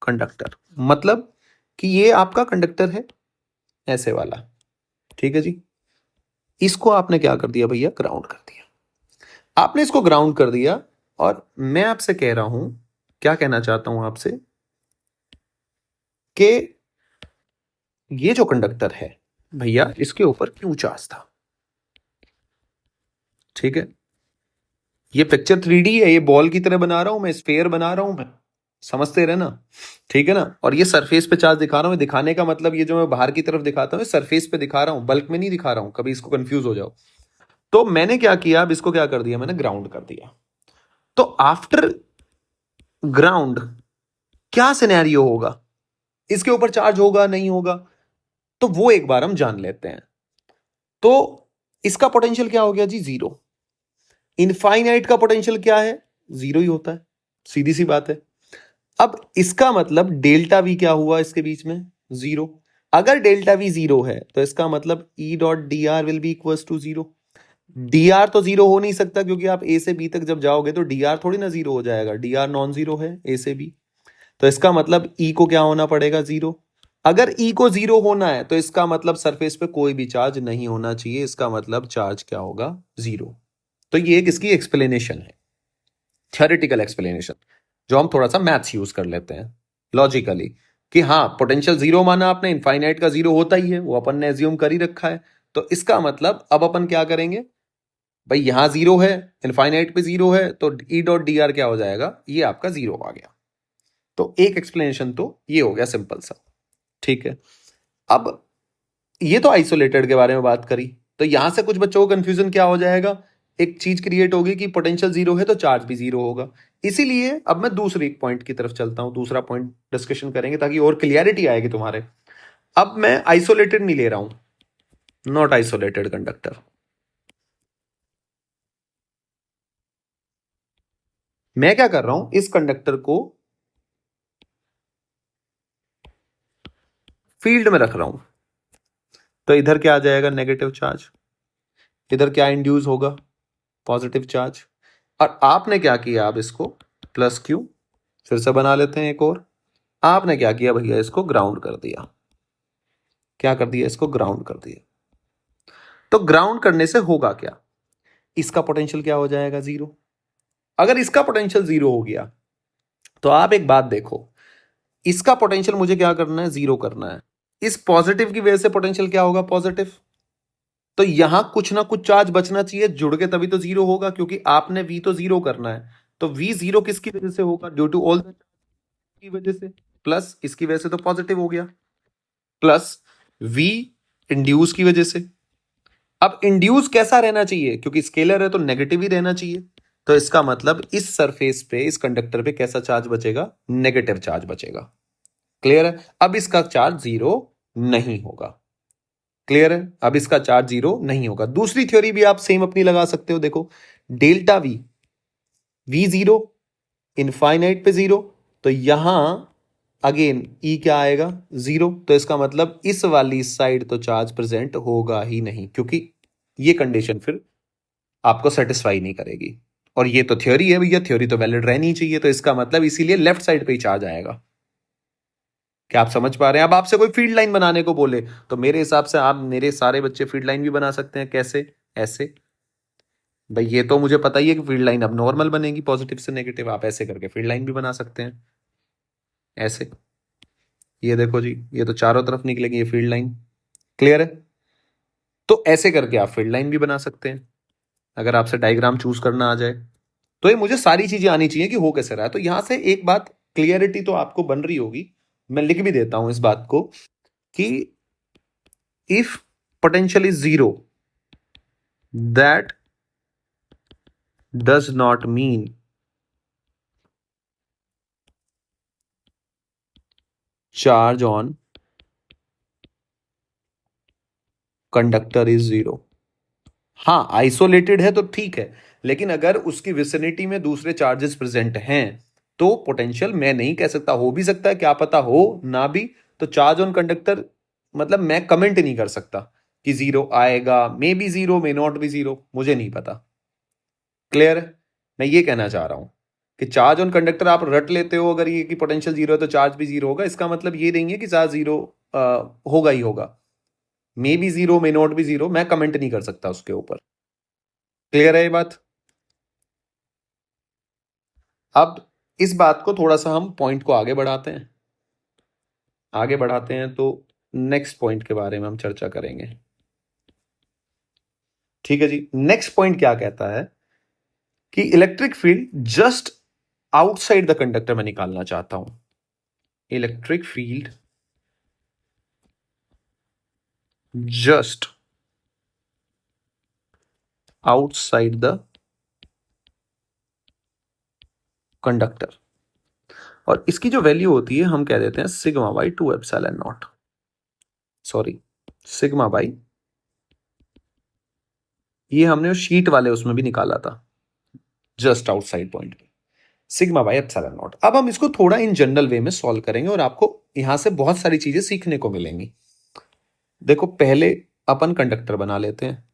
conductor, मतलब कि ये आपका कंडक्टर है ऐसे वाला, ठीक है जी। इसको आपने क्या कर दिया भैया, ग्राउंड कर दिया। आपने इसको ग्राउंड कर दिया, और मैं आपसे कह रहा हूं, क्या कहना चाहता हूं आपसे, कि ये जो कंडक्टर है भैया, इसके ऊपर क्यों चार्ज था, ठीक है। ये पिक्चर 3D है, ये बॉल की तरह बना रहा हूं मैं, स्फेयर बना रहा हूं मैं, समझते रहे ना, ठीक है ना। और ये सरफेस पे चार्ज दिखा रहा हूं, दिखाने का मतलब ये जो मैं बाहर की तरफ दिखाता हूं, सरफेस पे दिखा रहा हूं, बल्क में नहीं दिखा रहा हूं, कभी इसको कंफ्यूज हो जाओ। तो मैंने क्या किया, अब इसको क्या कर दिया, मैंने ग्राउंड कर दिया। तो आफ्टर ग्राउंड क्या सिनेरियो होगा, इसके ऊपर चार्ज होगा नहीं होगा, तो वो एक बार हम जान लेते हैं। तो इसका पोटेंशियल क्या हो गया जी, जीरो। इनफाइनाइट का पोटेंशियल क्या है, जीरो ही होता है, सीधी सी बात है। अब इसका मतलब डेल्टा वी क्या हुआ इसके बीच में, जीरो। अगर डेल्टा वी जीरो है तो इसका मतलब E dot D R will be equal to zero. D R तो जीरो हो नहीं सकता, क्योंकि आप ए से बी तक जब जाओगे तो डी आर थोड़ी ना जीरो हो जाएगा, डी आर नॉन जीरो है ए से बी। तो इसका मतलब ई को क्या होना पड़ेगा, जीरो। अगर ई को जीरो होना है तो इसका मतलब सरफेस पे कोई भी चार्ज नहीं होना चाहिए, इसका मतलब चार्ज क्या होगा, जीरो। तो ये एक इसकी एक्सप्लेनेशन है, थ्योरेटिकल एक्सप्लेनेशन, जो हम थोड़ा सा मैथ्स यूज कर लेते हैं लॉजिकली, कि हाँ पोटेंशियल जीरो माना आपने, इनफाइनाइट का जीरो होता ही है, वो अपन ने एज्यूम कर ही रखा है। तो इसका मतलब अब अपन क्या करेंगे भाई, यहां जीरो है, इनफाइनाइट पे जीरो है, तो ई डॉट डी आर क्या हो जाएगा, ये आपका जीरो आ गया। तो एक एक्सप्लेनेशन तो ये हो गया सिंपल सा, ठीक है। अब ये तो आइसोलेटेड के बारे में बात करी, तो यहां से कुछ बच्चों को कंफ्यूजन क्या हो जाएगा, एक चीज क्रिएट होगी कि पोटेंशियल जीरो है तो चार्ज भी जीरो होगा। इसीलिए अब मैं दूसरी पॉइंट की तरफ चलता हूं, दूसरा पॉइंट डिस्कशन करेंगे ताकि और क्लियरिटी आएगी तुम्हारे। अब मैं आइसोलेटेड नहीं ले रहा हूं, नॉट आइसोलेटेड कंडक्टर। मैं क्या कर रहा हूं, इस कंडक्टर को फील्ड में रख रहा हूं। तो इधर क्या आ जाएगा, नेगेटिव चार्ज। इधर क्या इंड्यूस होगा, पॉजिटिव चार्ज। और आपने क्या किया, आप इसको प्लस क्यू, फिर से बना लेते हैं एक और। आपने क्या किया भैया, इसको ग्राउंड कर दिया। क्या कर दिया, इसको ग्राउंड कर दिया। तो ग्राउंड करने से होगा क्या, इसका पोटेंशियल क्या हो जाएगा, जीरो। अगर इसका पोटेंशियल जीरो हो गया तो आप एक बात देखो, इसका पोटेंशियल मुझे क्या करना है, जीरो करना है। इस पॉजिटिव की वजह से पोटेंशियल क्या होगा, पॉजिटिव। तो यहां कुछ ना कुछ चार्ज बचना चाहिए, जुड़ के तभी तो जीरो होगा, क्योंकि आपने वी तो जीरो करना है। तो वी जीरो किसकी वजह से होगा, ड्यू टू ऑल की वजह से, प्लस इसकी वजह से तो पॉजिटिव हो गया, प्लस वी इंड्यूस की वजह से, अब इंड्यूस कैसा रहना चाहिए, क्योंकि स्केलर है तो नेगेटिव ही रहना चाहिए। तो इसका मतलब इस सरफेस पे, इस कंडक्टर पे कैसा चार्ज बचेगा? नेगेटिव चार्ज बचेगा। क्लियर है? अब इसका चार्ज जीरो नहीं होगा। क्लियर है? अब इसका चार्ज जीरो नहीं होगा। दूसरी थ्योरी भी आप सेम अपनी लगा सकते हो। देखो, delta we, we zero, infinite पे जीरो, तो यहां अगेन ई क्या आएगा? जीरो। तो इसका मतलब इस वाली साइड तो चार्ज प्रेजेंट होगा ही नहीं, क्योंकि ये कंडीशन फिर आपको सेटिस्फाई नहीं करेगी। और ये तो थ्योरी है भैया, थ्योरी तो वैलिड रहनी चाहिए, तो इसका मतलब इसीलिए लेफ्ट साइड पे ही चार्ज आएगा। क्या आप समझ पा रहे हैं? अब आपसे कोई फील्ड लाइन बनाने को बोले तो मेरे हिसाब से आप, मेरे सारे बच्चे फील्ड लाइन भी बना सकते हैं। कैसे? ऐसे। भाई ये तो मुझे पता ही है कि फील्ड लाइन अब नॉर्मल बनेगी, पॉजिटिव से नेगेटिव। आप ऐसे करके फील्ड लाइन भी बना सकते हैं। ऐसे। ये देखो जी, ये तो चारों तरफ निकलेगी ये फील्ड लाइन। क्लियर है? तो ऐसे करके आप फील्ड लाइन भी बना सकते हैं, अगर आपसे डायग्राम चूज करना आ जाए। तो ये मुझे सारी चीजें आनी चाहिए कि हो कैसे रहा है। तो यहां से एक बात क्लियरिटी तो आपको बन रही होगी, मैं लिख भी देता हूं इस बात को, कि if potential is zero, that does not mean charge on conductor is zero. हाँ, आइसोलेटेड है तो ठीक है, लेकिन अगर उसकी विसिनिटी में दूसरे चार्जेस प्रेजेंट हैं तो पोटेंशियल, मैं नहीं कह सकता, हो भी सकता है, क्या पता हो ना भी। तो चार्ज ऑन कंडक्टर मतलब मैं कमेंट नहीं कर सकता कि जीरो आएगा, may be zero, may not be zero, मुझे नहीं पता। क्लियर है? मैं ये कहना चाह रहा हूं कि चार्ज ऑन कंडक्टर आप रट लेते हो, अगर ये कि पोटेंशियल जीरो है तो चार्ज भी जीरो होगा, इसका मतलब ये नहीं है कि चार्ज जीरो होगा ही होगा। May be zero, may not be zero, मैं कमेंट नहीं कर सकता उसके ऊपर। क्लियर है ये बात? अब इस बात को थोड़ा सा हम पॉइंट को आगे बढ़ाते हैं। आगे बढ़ाते हैं तो नेक्स्ट पॉइंट के बारे में हम चर्चा करेंगे। ठीक है जी। नेक्स्ट पॉइंट क्या कहता है कि electric field just outside the conductor में निकालना चाहता हूं। Electric field just outside the conductor, और इसकी जो वैल्यू होती है हम कह देते हैं sigma by 2 epsilon not. Sorry, sigma by, ये हमने शीट वाले उसमें भी निकाला था, जस्ट आउटसाइड पॉइंट पे, सिग्मा बाई एप्सिलॉन नॉट। अब हम इसको थोड़ा इन जनरल वे में सॉल्व करेंगे और आपको यहां से बहुत सारी चीजें सीखने को मिलेंगी। देखो, पहले अपन कंडक्टर बना लेते हैं,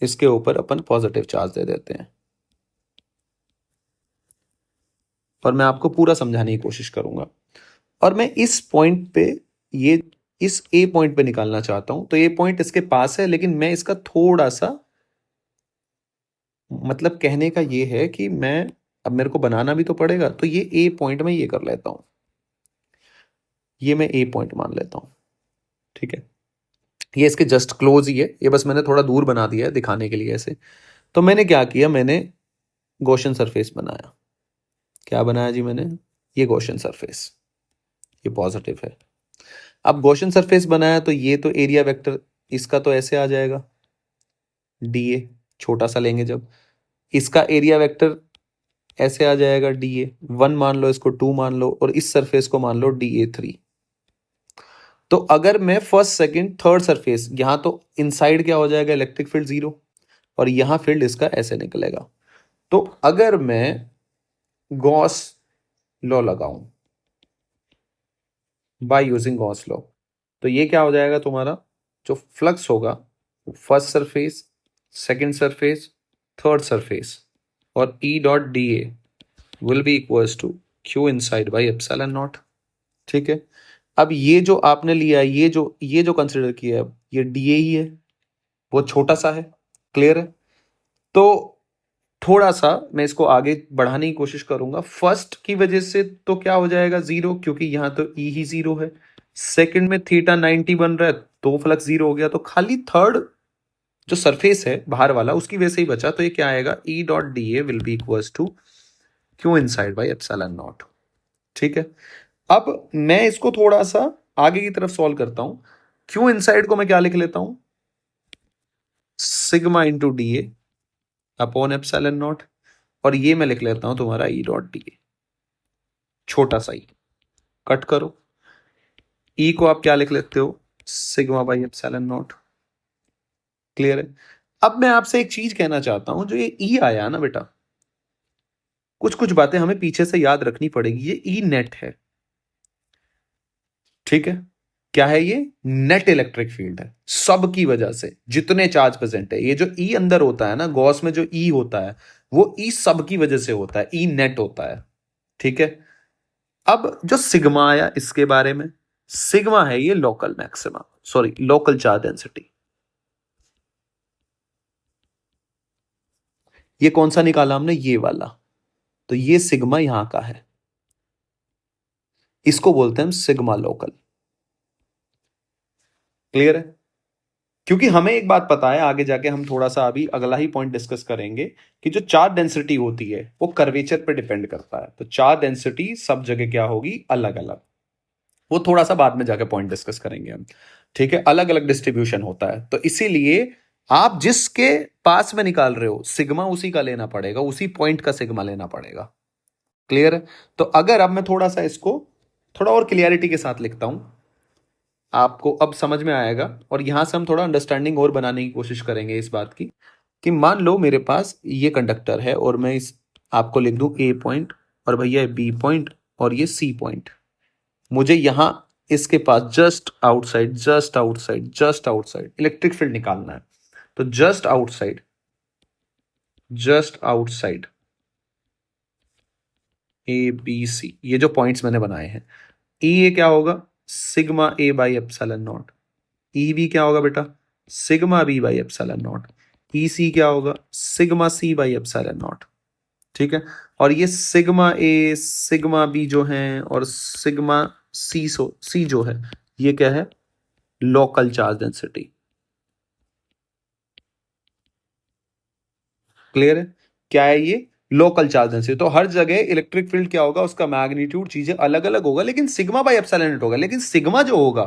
इसके ऊपर अपन पॉजिटिव चार्ज दे देते हैं, और मैं आपको पूरा समझाने की कोशिश करूंगा। और मैं इस पॉइंट पे, ये इस ए पॉइंट पे निकालना चाहता हूं। तो ये पॉइंट इसके पास है, लेकिन मैं इसका थोड़ा सा, मतलब कहने का ये है कि मैं, अब मेरे को बनाना भी तो पड़ेगा, तो ये ए पॉइंट में ये कर लेता हूं, ये मैं ए पॉइंट मान लेता हूं। ठीक है? ये इसके जस्ट क्लोज ही है, ये बस मैंने थोड़ा दूर बना दिया है दिखाने के लिए ऐसे। तो मैंने क्या किया, मैंने गॉसियन सरफेस बनाया। क्या बनाया जी मैंने? ये गॉसियन सरफेस, ये पॉजिटिव है। अब गॉसियन सरफेस बनाया तो ये तो एरिया वेक्टर इसका तो ऐसे आ जाएगा, डी ए, छोटा सा लेंगे जब, इसका एरिया वेक्टर ऐसे आ जाएगा, डी ए 1 मान लो, इसको 2 मान लो, और इस सरफेस को मान लो डी ए 3। तो अगर मैं फर्स्ट सेकंड थर्ड सरफेस, यहां तो इनसाइड क्या हो जाएगा, इलेक्ट्रिक फील्ड जीरो, और यहां फील्ड इसका ऐसे निकलेगा। तो अगर मैं गॉस लॉ लगाऊं, बाय यूजिंग गॉस लॉ, तो ये क्या हो जाएगा तुम्हारा, जो फ्लक्स होगा, first surface, second surface, third surface, और E dot D A will be equals to Q inside by epsilon not. ठीक है? अब ये जो आपने लिया है, ये जो कंसिडर किया है, ये डी ए ही है, वो छोटा सा है। क्लियर है? तो थोड़ा सा मैं इसको आगे बढ़ाने की कोशिश करूंगा। फर्स्ट की वजह से तो क्या हो जाएगा, जीरो, क्योंकि यहां तो ई ही जीरो है। सेकंड में थीटा 90 बन रहा है तो फ्लक्स जीरो हो गया। तो खाली थर्ड जो सरफेस है बाहर वाला, उसकी वजह से ही बचा। तो ये क्या आएगा, E dot D A will be equals to Q inside by epsilon not. ठीक है? अब मैं इसको थोड़ा सा आगे की तरफ सॉल्व करता हूं। क्यू इनसाइड को मैं क्या लिख लेता हूं, sigma into D A upon epsilon not, और ये मैं लिख लेता हूं तुम्हारा ई डॉट डी ए, छोटा सा ई, कट करो। ई को आप क्या लिख लेते हो, sigma by epsilon not. Clear है? अब मैं आपसे एक चीज कहना चाहता हूं, जो ये ई आया ना बेटा, कुछ कुछ बातें हमें पीछे से याद रखनी पड़ेगी। ये ई नेट है, ठीक है? क्या है ये? नेट इलेक्ट्रिक फील्ड है, सब की वजह से जितने चार्ज प्रेजेंट है। ये जो ई अंदर होता है ना, गॉस में जो ई होता है, वो ई सब की वजह से होता है, ई नेट होता है, ठीक है? अब जो सिग्मा आया इसके बारे में, सिग्मा है ये local maxima, sorry local charge density. ये कौन सा निकाला हमने? ये वाला। तो ये सिग्मा यहां का है, इसको बोलते हैं हम सिग्मा लोकल। क्लियर है? क्योंकि हमें एक बात पता है, आगे जाके हम थोड़ा सा अभी अगला ही पॉइंट डिस्कस करेंगे कि जो चार्ज डेंसिटी होती है वो कर्वेचर पे डिपेंड करता है। तो चार्ज डेंसिटी सब जगह क्या होगी? अलग अलग। वो थोड़ा सा बाद में जाके पॉइंट डिस्कस करेंगे हम, ठीक है? अलग अलग डिस्ट्रीब्यूशन होता है, तो इसीलिए आप जिसके पास में निकाल रहे हो सिग्मा उसी का लेना पड़ेगा, उसी पॉइंट का सिग्मा लेना पड़ेगा। क्लियर है? तो अगर अब मैं थोड़ा सा इसको थोड़ा और क्लियरिटी के साथ लिखता हूं, आपको अब समझ में आएगा, और यहां से हम थोड़ा अंडरस्टैंडिंग और बनाने की कोशिश करेंगे इस बात की, कि मान लो मेरे पास ये कंडक्टर है और मैं इस आपको लिख दूं ए पॉइंट, और भैया बी पॉइंट, और ये सी पॉइंट। मुझे यहां इसके पास जस्ट आउटसाइड इलेक्ट्रिक फील्ड निकालना है। तो just outside A B C, ये जो पॉइंट्स मैंने बनाए हैं, ई ए क्या होगा? Sigma A by epsilon naught. E B क्या होगा बेटा? Sigma B by epsilon naught. E C क्या होगा? Sigma C by epsilon not. ठीक है? और ये सिग्मा ए सिग्मा बी जो है और सिग्मा सी जो है, ये क्या है? Local charge density. क्लियर है? क्या है ये? Local charge density. तो हर जगह इलेक्ट्रिक फील्ड क्या होगा? उसका मैग्नीट्यूड चीजें अलग अलग होगा, लेकिन सिग्मा बाई एप्सिलॉन नॉट होगा। लेकिन सिग्मा जो होगा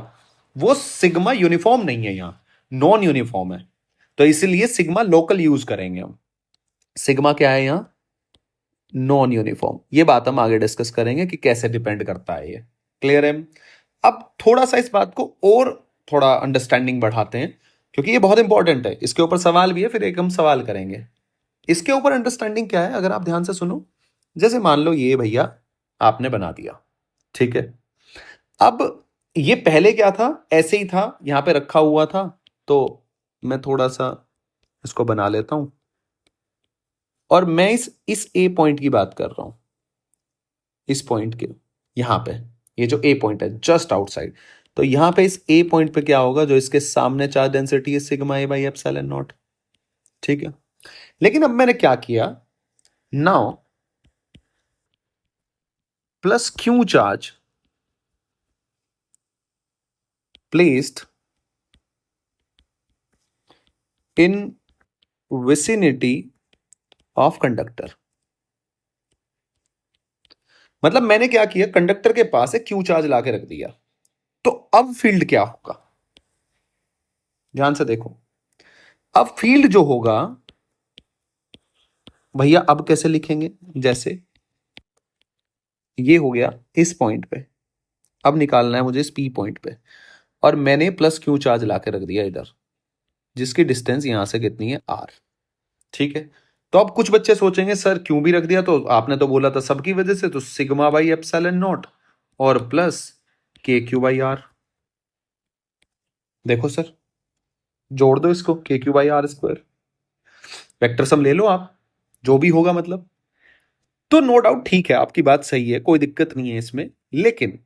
वो सिग्मा यूनिफॉर्म नहीं है, यहां नॉन यूनिफॉर्म है। तो इसीलिए सिग्मा लोकल यूज करेंगे हम। सिग्मा क्या है यहां? Non uniform. ये बात हम आगे डिस्कस करेंगे कि कैसे डिपेंड करता है ये। क्लियर है? अब थोड़ा सा इस बात को और थोड़ा अंडरस्टैंडिंग बढ़ाते हैं, क्योंकि ये बहुत इंपॉर्टेंट है। इसके ऊपर सवाल भी है, फिर एक हम सवाल करेंगे। इसके ऊपर अंडरस्टैंडिंग क्या है, अगर आप ध्यान से सुनो। जैसे मान लो ये भैया आपने बना दिया, ठीक है? अब ये पहले क्या था? ऐसे ही था, यहां पे रखा हुआ था। तो मैं थोड़ा सा इसको बना लेता हूं, और मैं इस ए पॉइंट की बात कर रहा हूं, इस पॉइंट के यहां पे, ये जो ए पॉइंट है जस्ट आउटसाइड। तो यहां पे इस ए पॉइंट पे क्या होगा? जो इसके सामने चार्ज डेंसिटी है sigma A by epsilon not. ठीक है? लेकिन अब मैंने क्या किया, now plus Q charge placed in vicinity of conductor. मतलब मैंने क्या किया, कंडक्टर के पास एक क्यू चार्ज लाके रख दिया। तो अब फील्ड क्या होगा? ध्यान से देखो। अब फील्ड जो होगा भैया, अब कैसे लिखेंगे? जैसे ये हो गया इस पॉइंट पे, अब निकालना है मुझे इस पी पॉइंट पे, और मैंने प्लस क्यू चार्ज लाके रख दिया इधर, जिसकी डिस्टेंस यहां से कितनी है? आर। ठीक है? तो अब कुछ बच्चे सोचेंगे सर क्यों भी रख दिया, तो आपने तो बोला था सबकी वजह से, तो सिग्मा बाई एप्सिलॉन नॉट और plus K Q by R. देखो सर, जोड़ दो इसको, K Q by R square. Vector sum ले लो आप, जो भी होगा मतलब। तो नो डाउट ठीक है, आपकी बात सही है, कोई दिक्कत नहीं है इसमें। लेकिन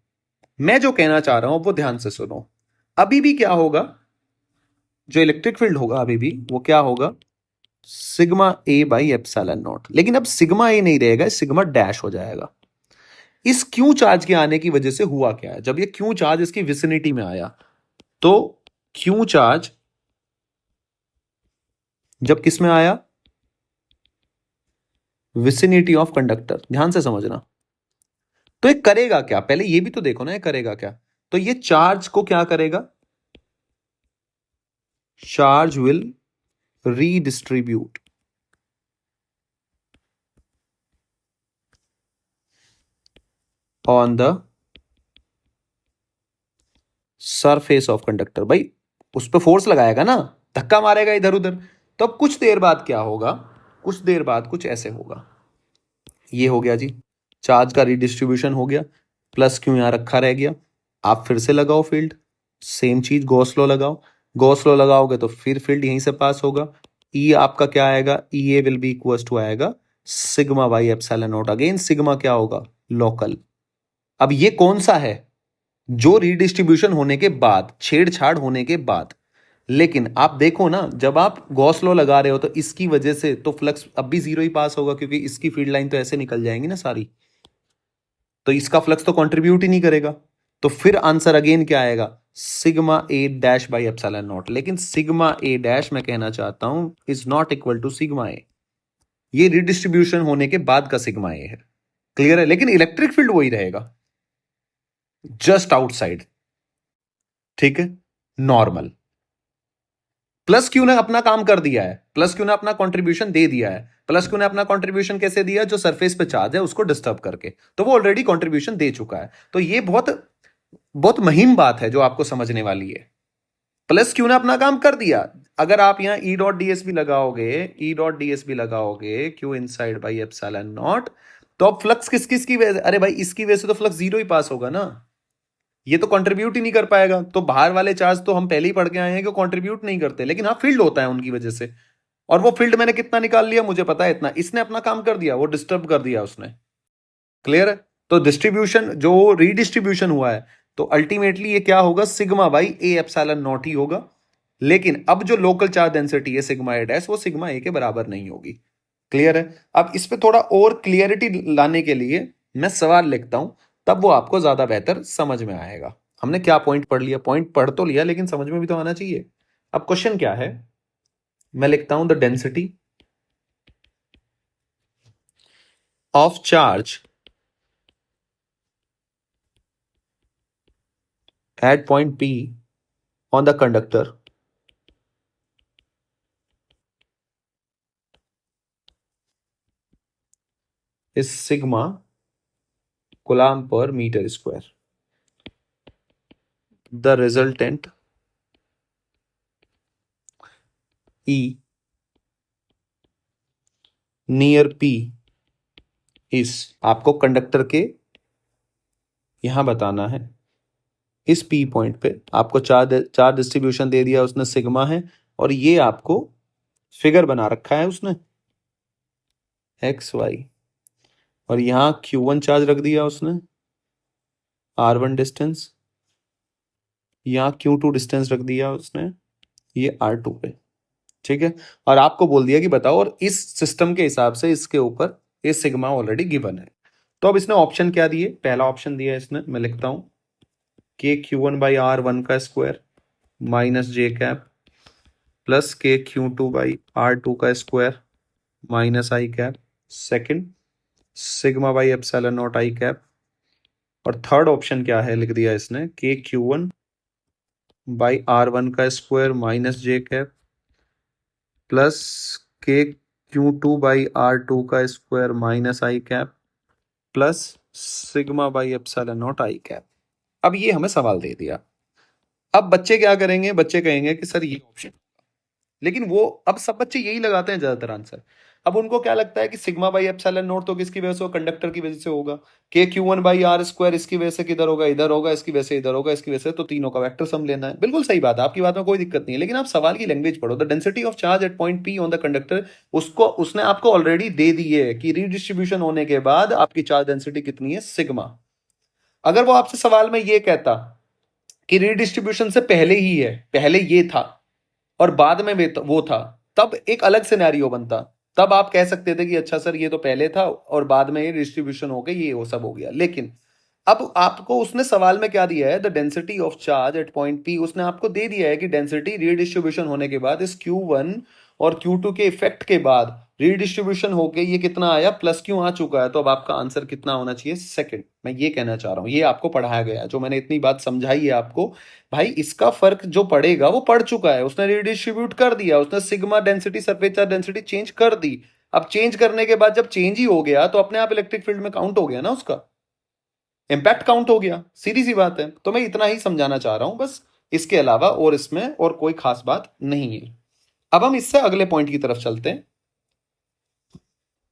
मैं जो कहना चाह रहा हूं वो ध्यान से सुनो। अभी भी क्या होगा? जो इलेक्ट्रिक फील्ड होगा अभी भी वो क्या होगा? Sigma A by epsilon naught. लेकिन अब सिग्मा ए नहीं रहेगा, सिग्मा डैश हो जाएगा। इस क्यू चार्ज के आने की वजह से हुआ क्या है? जब ये क्यू चार्ज इसकी विसिनिटी में आया, तो क्यू चार्ज जब किस में आया? Vicinity of conductor. ध्यान से समझना। तो ये करेगा क्या? पहले ये भी तो देखो ना, ये करेगा क्या? तो ये चार्ज को क्या करेगा? Charge will redistribute on the surface of conductor. भाई उस पर फोर्स लगाएगा ना, धक्का मारेगा इधर उधर, तो अब कुछ देर बाद क्या होगा, कुछ देर बाद कुछ ऐसे होगा। ये हो गया जी, चार्ज का रिडिस्ट्रीब्यूशन हो गया, प्लस क्यू यहां रखा रह गया। आप फिर से लगाओ फील्ड, सेम चीज गॉस लॉ लगाओ, गॉस लॉ लगाओगे तो फिर फील्ड यहीं से पास होगा। ई आपका क्या आएगा, ई ए विल बी इक्वल टू आएगा sigma by epsilon not. Again sigma क्या होगा, लोकल। अब ये कौन सा है, जो रिडिस्ट्रीब्यूशन होने के बाद, छेड़छाड़ होने के बाद। लेकिन आप देखो ना, जब आप गॉस लॉ लगा रहे हो तो इसकी वजह से तो फ्लक्स अब भी जीरो ही पास होगा, क्योंकि इसकी फील्ड लाइन तो ऐसे निकल जाएंगी ना सारी, तो इसका फ्लक्स तो कंट्रीब्यूट ही नहीं करेगा। तो फिर आंसर अगेन क्या आएगा, sigma A dash by epsilon naught. लेकिन सिग्मा ए डैश मैं कहना चाहता हूं is not equal to sigma A, ये रिडिस्ट्रीब्यूशन होने के बाद का सिग्मा ए है। क्लियर है, लेकिन इलेक्ट्रिक फील्ड वही रहेगा, जस्ट आउटसाइड। ठीक है, नॉर्मल। प्लस क्यू ने अपना काम कर दिया है, प्लस क्यू ने अपना कंट्रीब्यूशन दे दिया है। प्लस क्यू ने अपना कंट्रीब्यूशन कैसे दिया, जो सरफेस पे चार्ज है उसको डिस्टर्ब करके, तो वो ऑलरेडी कंट्रीब्यूशन दे चुका है। तो ये बहुत बहुत महीन बात है जो आपको समझने वाली है। प्लस क्यू ने अपना काम कर दिया। अगर आप यहां ई डॉट डीएसबी लगाओगे, ई डॉट डीएसबी लगाओगे Q inside by epsilon not, तो अब फ्लक्स किस किस की वजह से, अरे भाई इसकी वजह से तो फ्लक्स जीरो ही पास होगा ना, ये तो कंट्रीब्यूट ही नहीं कर पाएगा। तो बाहर वाले चार्ज तो हम पहले ही पढ़ के आए हैं कि कंट्रीब्यूट नहीं करते, लेकिन हाँ फील्ड होता है उनकी वजह से। और वो फील्ड मैंने कितना निकाल लिया, मुझे पता है इतना, इसने अपना काम कर दिया, वो डिस्टर्ब कर दिया उसने। क्लियर है, तो डिस्ट्रीब्यूशन जो रीडिस्ट्रीब्यूशन हुआ है, तो अल्टीमेटली ये क्या होगा, sigma by A epsilon not ही होगा। लेकिन अब जो लोकल चार्ज डेंसिटी है सिग्मा ए डैश, वो सिग्मा ए के बराबर नहीं होगी। क्लियर है। अब इस पे थोड़ा और क्लियरिटी लाने के लिए मैं सवाल लिखता हूं, तब वो आपको ज्यादा बेहतर समझ में आएगा। हमने क्या पॉइंट पढ़ लिया, पॉइंट पढ़ तो लिया, लेकिन समझ में भी तो आना चाहिए। अब क्वेश्चन क्या है, मैं लिखता हूं the density of charge at point P on the conductor is sigma coulomb per meter square. The resultant E near P is, आपको कंडक्टर के यहां बताना है, इस P पॉइंट पे आपको चार्ज डिस्ट्रीब्यूशन दे दिया उसने, सिग्मा है, और ये आपको फिगर बना रखा है उसने एक्स वाई, और यहां Q1 चार्ज रख दिया उसने, R1 डिस्टेंस, यहां Q2 डिस्टेंस रख दिया उसने, ये R2 पे। ठीक है, और आपको बोल दिया कि बताओ, और इस सिस्टम के हिसाब से इसके ऊपर ये सिग्मा ऑलरेडी गिवन है। तो अब इसने ऑप्शन क्या दिए, पहला ऑप्शन दिया है इसने, मैं लिखता हूं के Q1 बाई R1 का स्क्वायर माइनस जे कैप प्लस के Q2 बाई R2 का square minus I cap. Second, sigma by epsilon not I cap. और थर्ड ऑप्शन क्या है, लिख दिया इसने के Q1 बाई R1 का स्क्वायर माइनस जे कैप प्लस के Q2 बाई R2 का square minus I cap plus sigma by epsilon not I cap. अब ये हमें सवाल दे दिया। अब बच्चे क्या करेंगे, बच्चे कहेंगे कि सर ये ऑप्शन, लेकिन वो अब सब बच्चे यही लगाते हैं ज्यादातर आंसर। अब उनको क्या लगता है कि सिग्मा बाई एप्सिलॉन नोट तो किसकी वजह से हो, कंडक्टर की वजह से होगा। के Q1 बाई आर स्क्वायर इसकी वजह से किधर होगा, इधर होगा, इसकी वजह से इधर होगा, इसकी वजह से, तो तीनों का वेक्टर सम लेना है। बिल्कुल सही बात है, आपकी बात में कोई दिक्कत नहीं है, लेकिन आप सवाल की लैंग्वेज पढ़ो। The density of charge at point P on the conductor, उसको उसने आपको ऑलरेडी दे दी है कि रिडिस्ट्रीब्यूशन होने के बाद आपकी चार्ज डेंसिटी कितनी है, सिग्मा। अगर वो आपसे सवाल में ये कहता कि रिडिस्ट्रीब्यूशन से पहले ही है, पहले ये था और बाद में वो था, तब एक अलग सिनेरियो बनता। तब आप कह सकते थे कि अच्छा सर ये तो पहले था और बाद में ये डिस्ट्रीब्यूशन हो गई, ये वो सब हो गया। लेकिन अब आपको उसने सवाल में क्या दिया है, the density of charge at point P, उसने आपको दे दिया है कि डेंसिटी रीडिस्ट्रीब्यूशन होने के बाद इस Q1 और Q2 के इफेक्ट के बाद रीडिस्ट्रीब्यूशन होके ये कितना आया, प्लस क्यू आ चुका है। तो अब आपका आंसर कितना होना चाहिए, सेकंड। मैं ये कहना चाह रहा हूं, ये आपको पढ़ाया गया है, जो मैंने इतनी बात समझाई है आपको, भाई इसका फर्क जो पड़ेगा वो पड़ चुका है, उसने रीडिस्ट्रीब्यूट कर दिया, उसने sigma density surface charge density change कर दी। अब चेंज करने के बाद जब चेंज ही हो गया तो अपने आप इलेक्ट्रिक फील्ड में काउंट हो गया ना, उसका इंपैक्ट काउंट हो गया, सीधी सी बात है। तो मैं इतना ही समझाना चाह रहा हूं बस, इसके अलावा और इसमें और कोई खास बात नहीं है। अब हम इससे अगले पॉइंट की तरफ चलते हैं।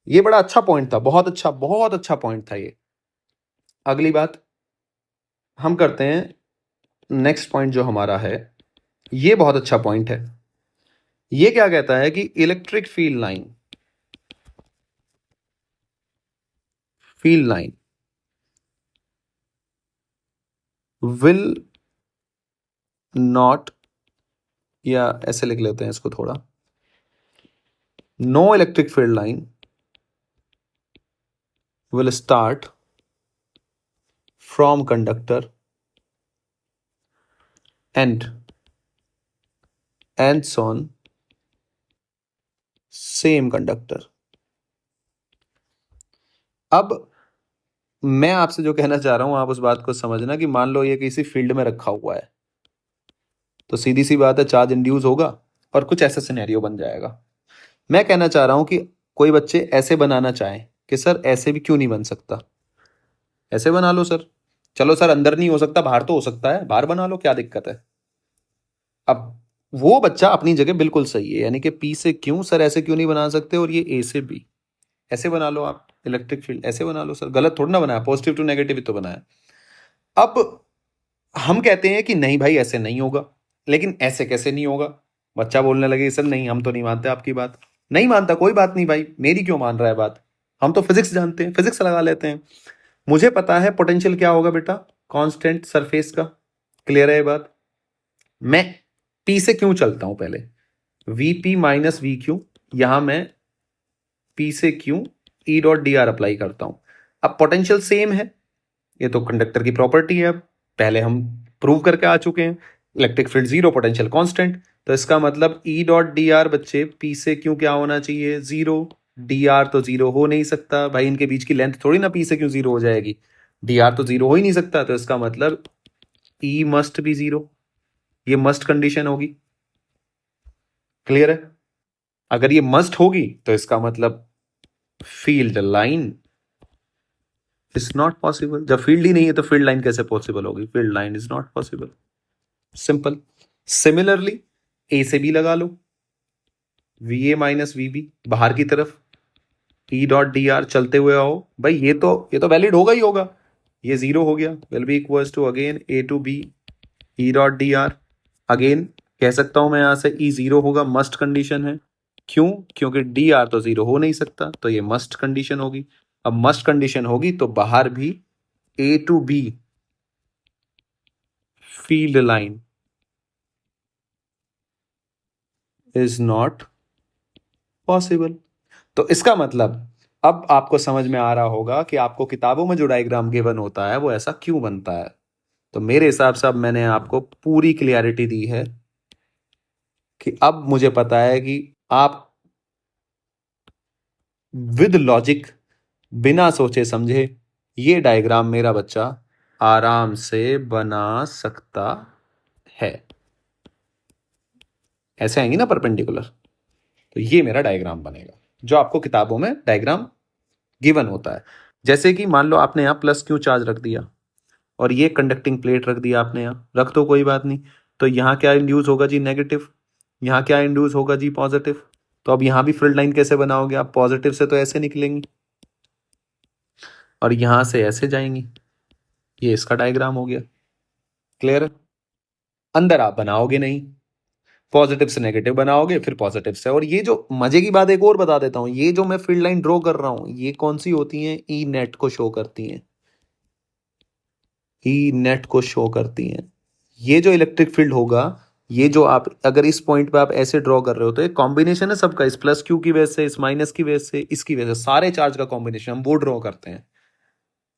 ये बड़ा अच्छा पॉइंट था, बहुत अच्छा पॉइंट था ये। अगली बात हम करते हैं, नेक्स्ट पॉइंट जो हमारा है, ये बहुत अच्छा पॉइंट है। ये क्या कहता है कि electric field line will not, या ऐसे लिख लेते हैं इसको थोड़ा, no electric field line will start from conductor and ends on same conductor। अब मैं आपसे जो कहना चाह रहा हूं, आप उस बात को समझना कि मान लो ये किसी फील्ड में रखा हुआ है, तो सीधी सी बात है चार्ज इंड्यूस होगा और कुछ ऐसा सिनेरियो बन जाएगा। मैं कहना चाह रहा हूं कि कोई बच्चे ऐसे बनाना चाहें कि सर ऐसे भी क्यों नहीं बन सकता, ऐसे बना लो सर। चलो सर अंदर नहीं हो सकता, बाहर तो हो सकता है, बाहर बना लो, क्या दिक्कत है। अब वो बच्चा अपनी जगह बिल्कुल सही है, यानी कि पी से क्यों सर ऐसे क्यों नहीं बना सकते, और ये ए से बी ऐसे बना लो, आप इलेक्ट्रिक फील्ड ऐसे बना लो सर, गलत थोड़ा ना बनाया, पॉजिटिव टू नेगेटिव ही तो बनाया। अब हम कहते हैं कि नहीं भाई ऐसे नहीं होगा, लेकिन ऐसे कैसे नहीं होगा। बच्चा बोलने लगे सर नहीं हम तो नहीं मानते आपकी बात। नहीं मानता कोई बात नहीं भाई, मेरी क्यों मान रहा है बात, हम तो फिजिक्स जानते हैं, फिजिक्स लगा लेते हैं। मुझे पता है पोटेंशियल क्या होगा बेटा, कांस्टेंट सरफेस का, क्लियर है ये बात। मैं पी से क्यों चलता हूं पहले, V P minus we Q, यहां मैं पी से Q E dot D are apply करता हूं। अब पोटेंशियल सेम है, ये तो कंडक्टर की प्रॉपर्टी है, अब पहले हम प्रूव करके आ चुके हैं, electric field zero, potential constant. तो इसका मतलब ई डॉट डी आर बच्चे पी से क्यों क्या होना चाहिए, जीरो। डी आर तो जीरो हो नहीं सकता भाई, इनके बीच की लेंथ थोड़ी ना पी से क्यों जीरो हो जाएगी, डी आर तो जीरो हो ही नहीं सकता, तो इसका मतलब ई मस्ट बी जीरो, ये मस्ट कंडीशन होगी, क्लियर है। अगर ये मस्ट होगी तो इसका मतलब field line is not possible. जब फील्ड ही नहीं है तो फील्ड लाइन कैसे पॉसिबल होगी, field line is not possible, simple. Similarly A से बी लगा लो, V A minus V B बाहर की तरफ, ई डॉट डी आर चलते हुए आओ भाई, ये तो वैलिड होगा ही होगा, ये जीरो हो गया, will be equals to again A to B E dot D R. Again कह सकता हूं मैं यहां से ई जीरो होगा, मस्ट कंडीशन है, क्यों, क्योंकि डी आर तो जीरो हो नहीं सकता, तो ये मस्ट कंडीशन होगी। अब मस्ट कंडीशन होगी तो बाहर भी A to B field line is not possible. तो इसका मतलब अब आपको समझ में आ रहा होगा कि आपको किताबों में जो डायग्राम गिवन होता है वो ऐसा क्यों बनता है। तो मेरे हिसाब से अब मैंने आपको पूरी क्लियरिटी दी है कि अब मुझे पता है कि आप विद लॉजिक, बिना सोचे समझे, ये डायग्राम मेरा बच्चा आराम से बना सकता है। ऐसे आएंगी ना परपेंडिकुलर, तो ये मेरा डायग्राम बनेगा, जो आपको किताबों में डायग्राम गिवन होता है। जैसे कि मान लो आपने यहां प्लस क्यू चार्ज रख दिया और ये कंडक्टिंग प्लेट रख दिया आपने, यहां रख तो कोई बात नहीं, तो यहां क्या इंड्यूस होगा जी, नेगेटिव, यहां क्या इंड्यूस होगा जी, पॉजिटिव। तो अब यहां भी फील्ड लाइन कैसे बनाओगे आप, पॉजिटिव से तो ऐसे निकलेंगी और यहां से ऐसे जाएंगी, ये इसका डायग्राम हो गया, क्लियर। अंदर आप बनाओगे नहीं, पॉजिटिव से नेगेटिव बनाओगे, फिर पॉजिटिव से। और ये जो मजे की बात एक और बता देता हूं, ये जो मैं फील्ड लाइन ड्रॉ कर रहा हूं ये कौन सी होती है, ई नेट को शो करती हैं, ई नेट को शो करती हैं। ये जो इलेक्ट्रिक फील्ड होगा, ये जो आप अगर इस पॉइंट पे आप ऐसे ड्रॉ कर रहे हो तो एक कॉम्बिनेशन है सबका, इस प्लस क्यू की वजह से, इस माइनस की वजह से, इसकी वजह से, सारे चार्ज का कॉम्बिनेशन हम वो ड्रॉ करते हैं।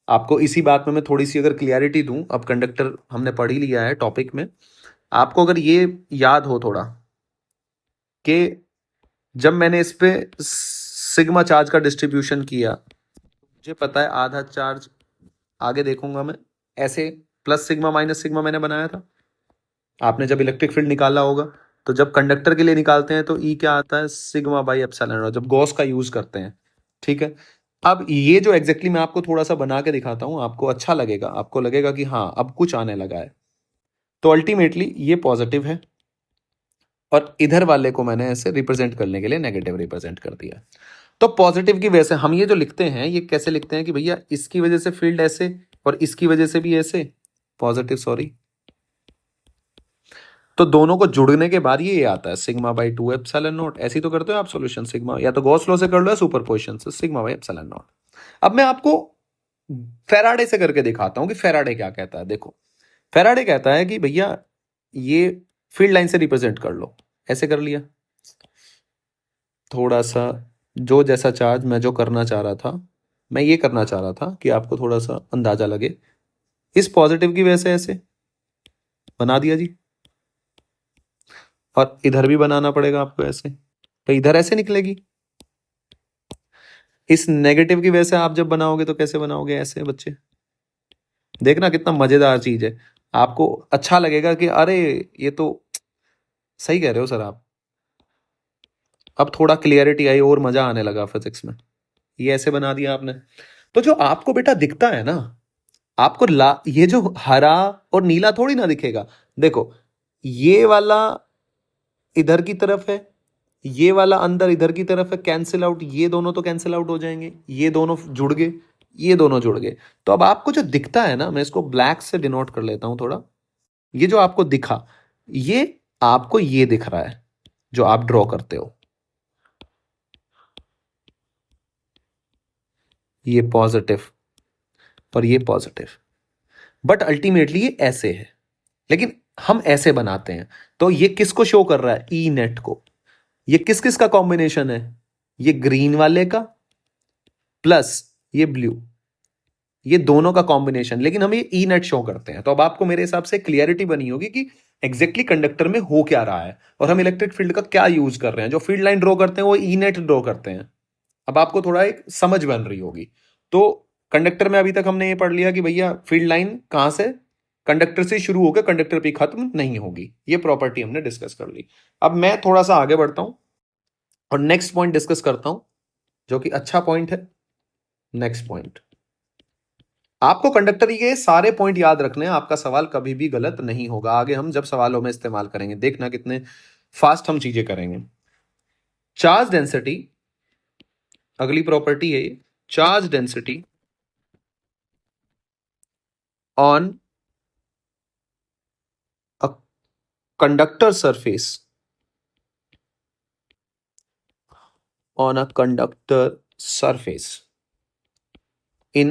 आपको इसी बात में मैं थोड़ी सी अगर क्लियरिटी दूं, अब कंडक्टर हमने पढ़ ही लिया है टॉपिक में, आपको अगर ये याद हो थोड़ा कि जब मैंने इस पे सिग्मा चार्ज का डिस्ट्रीब्यूशन किया, मुझे पता है आधा चार्ज आगे देखूंगा मैं ऐसे, प्लस सिग्मा माइनस सिग्मा मैंने बनाया था। आपने जब इलेक्ट्रिक फील्ड निकाला होगा तो जब कंडक्टर के लिए निकालते हैं तो ई क्या आता है, सिग्मा बाई एप्सिलॉन नॉट, जब गॉस का यूज करते हैं। ठीक है, अब ये जो एग्जैक्टली मैं आपको थोड़ा सा बना के दिखाता हूं, आपको अच्छा लगेगा, आपको लगेगा कि हाँ अब कुछ आने लगा है। तो अल्टीमेटली ये पॉजिटिव है और इधर वाले को मैंने ऐसे रिप्रेजेंट करने के लिए नेगेटिव रिप्रेजेंट कर दिया। तो पॉजिटिव की वजह से हम ये जो लिखते हैं, ये कैसे लिखते हैं कि भैया इसकी वजह से फील्ड ऐसे और इसकी वजह से भी ऐसे, पॉजिटिव सॉरी, तो दोनों को जुड़ने के बाद ये आता है सिग्मा बाई 2 एप्सिलॉन नॉट। ऐसी तो करते हो आप सॉल्यूशन, सिग्मा या तो गॉस लॉ से कर लो या सुपरपोजिशन से, सिग्मा बाई एप्सिलॉन नॉट। अब मैं आपको फेराडे से करके दिखाता हूं कि फेराडे क्या कहता है। देखो, फेराडे कहता है कि भैया ये फील्ड लाइन से रिप्रेजेंट कर लो, ऐसे कर लिया। थोड़ा सा जो जैसा चार्ज मैं जो करना चाह रहा था, मैं ये करना चाह रहा था कि आपको थोड़ा सा अंदाजा लगे, इस पॉजिटिव की वजह से ऐसे बना दिया जी, और इधर भी बनाना पड़ेगा आपको ऐसे, तो इधर ऐसे निकलेगी। इस नेगेटिव की वजह से आप जब बनाओगे तो कैसे बनाओगे, ऐसे बच्चे। देखना कितना मजेदार चीज है, आपको अच्छा लगेगा कि अरे ये तो सही कह रहे हो सर आप। अब थोड़ा क्लियरिटी आई और मजा आने लगा फिजिक्स में। ये ऐसे बना दिया आपने, तो जो आपको बेटा दिखता है ना, आपको ये जो हरा और नीला थोड़ी ना दिखेगा। देखो, ये वाला इधर की तरफ है, ये वाला अंदर इधर की तरफ है, कैंसिल आउट, ये दोनों तो कैंसिल आउट हो जाएंगे, ये दोनों जुड़ गए, ये दोनों जुड़ गए। तो अब आपको जो दिखता है ना, मैं इसको ब्लैक से डिनोट कर लेता हूं थोड़ा। ये जो आपको दिखा, ये आपको ये दिख रहा है जो आप ड्रॉ करते हो, ये पॉजिटिव और ये पॉजिटिव, बट अल्टीमेटली ये ऐसे है, लेकिन हम ऐसे बनाते हैं। तो ये किसको शो कर रहा है, ई नेट को। ये किस किस का कॉम्बिनेशन है, ये ग्रीन वाले का प्लस ये ब्लू, ये दोनों का कॉम्बिनेशन, लेकिन हम ये ई नेट शो करते हैं। तो अब आपको मेरे हिसाब से क्लियरिटी बनी होगी कि एग्जैक्टली कंडक्टर में हो क्या रहा है और हम इलेक्ट्रिक फील्ड का क्या यूज कर रहे हैं। जो फील्ड लाइन ड्रॉ करते हैं वो ई नेट ड्रॉ करते हैं। अब आपको थोड़ा एक समझ बन रही होगी। तो कंडक्टर में अभी तक हमने ये पढ़ लिया कि भैया फील्ड लाइन कहां से, कंडक्टर से शुरू होकर कंडक्टर पे खत्म नहीं होगी, ये प्रॉपर्टी हमने डिस्कस कर ली। अब मैं थोड़ा सा आगे बढ़ता हूं और नेक्स्ट पॉइंट डिस्कस करता हूं, जो कि अच्छा पॉइंट है। नेक्स्ट पॉइंट, आपको कंडक्टर के सारे पॉइंट याद रखने हैं, आपका सवाल कभी भी गलत नहीं होगा। आगे हम जब सवालों में इस्तेमाल करेंगे देखना कितने फास्ट हम चीजें करेंगे। चार्ज डेंसिटी, अगली प्रॉपर्टी है charge density on a conductor surface, on a conductor surface in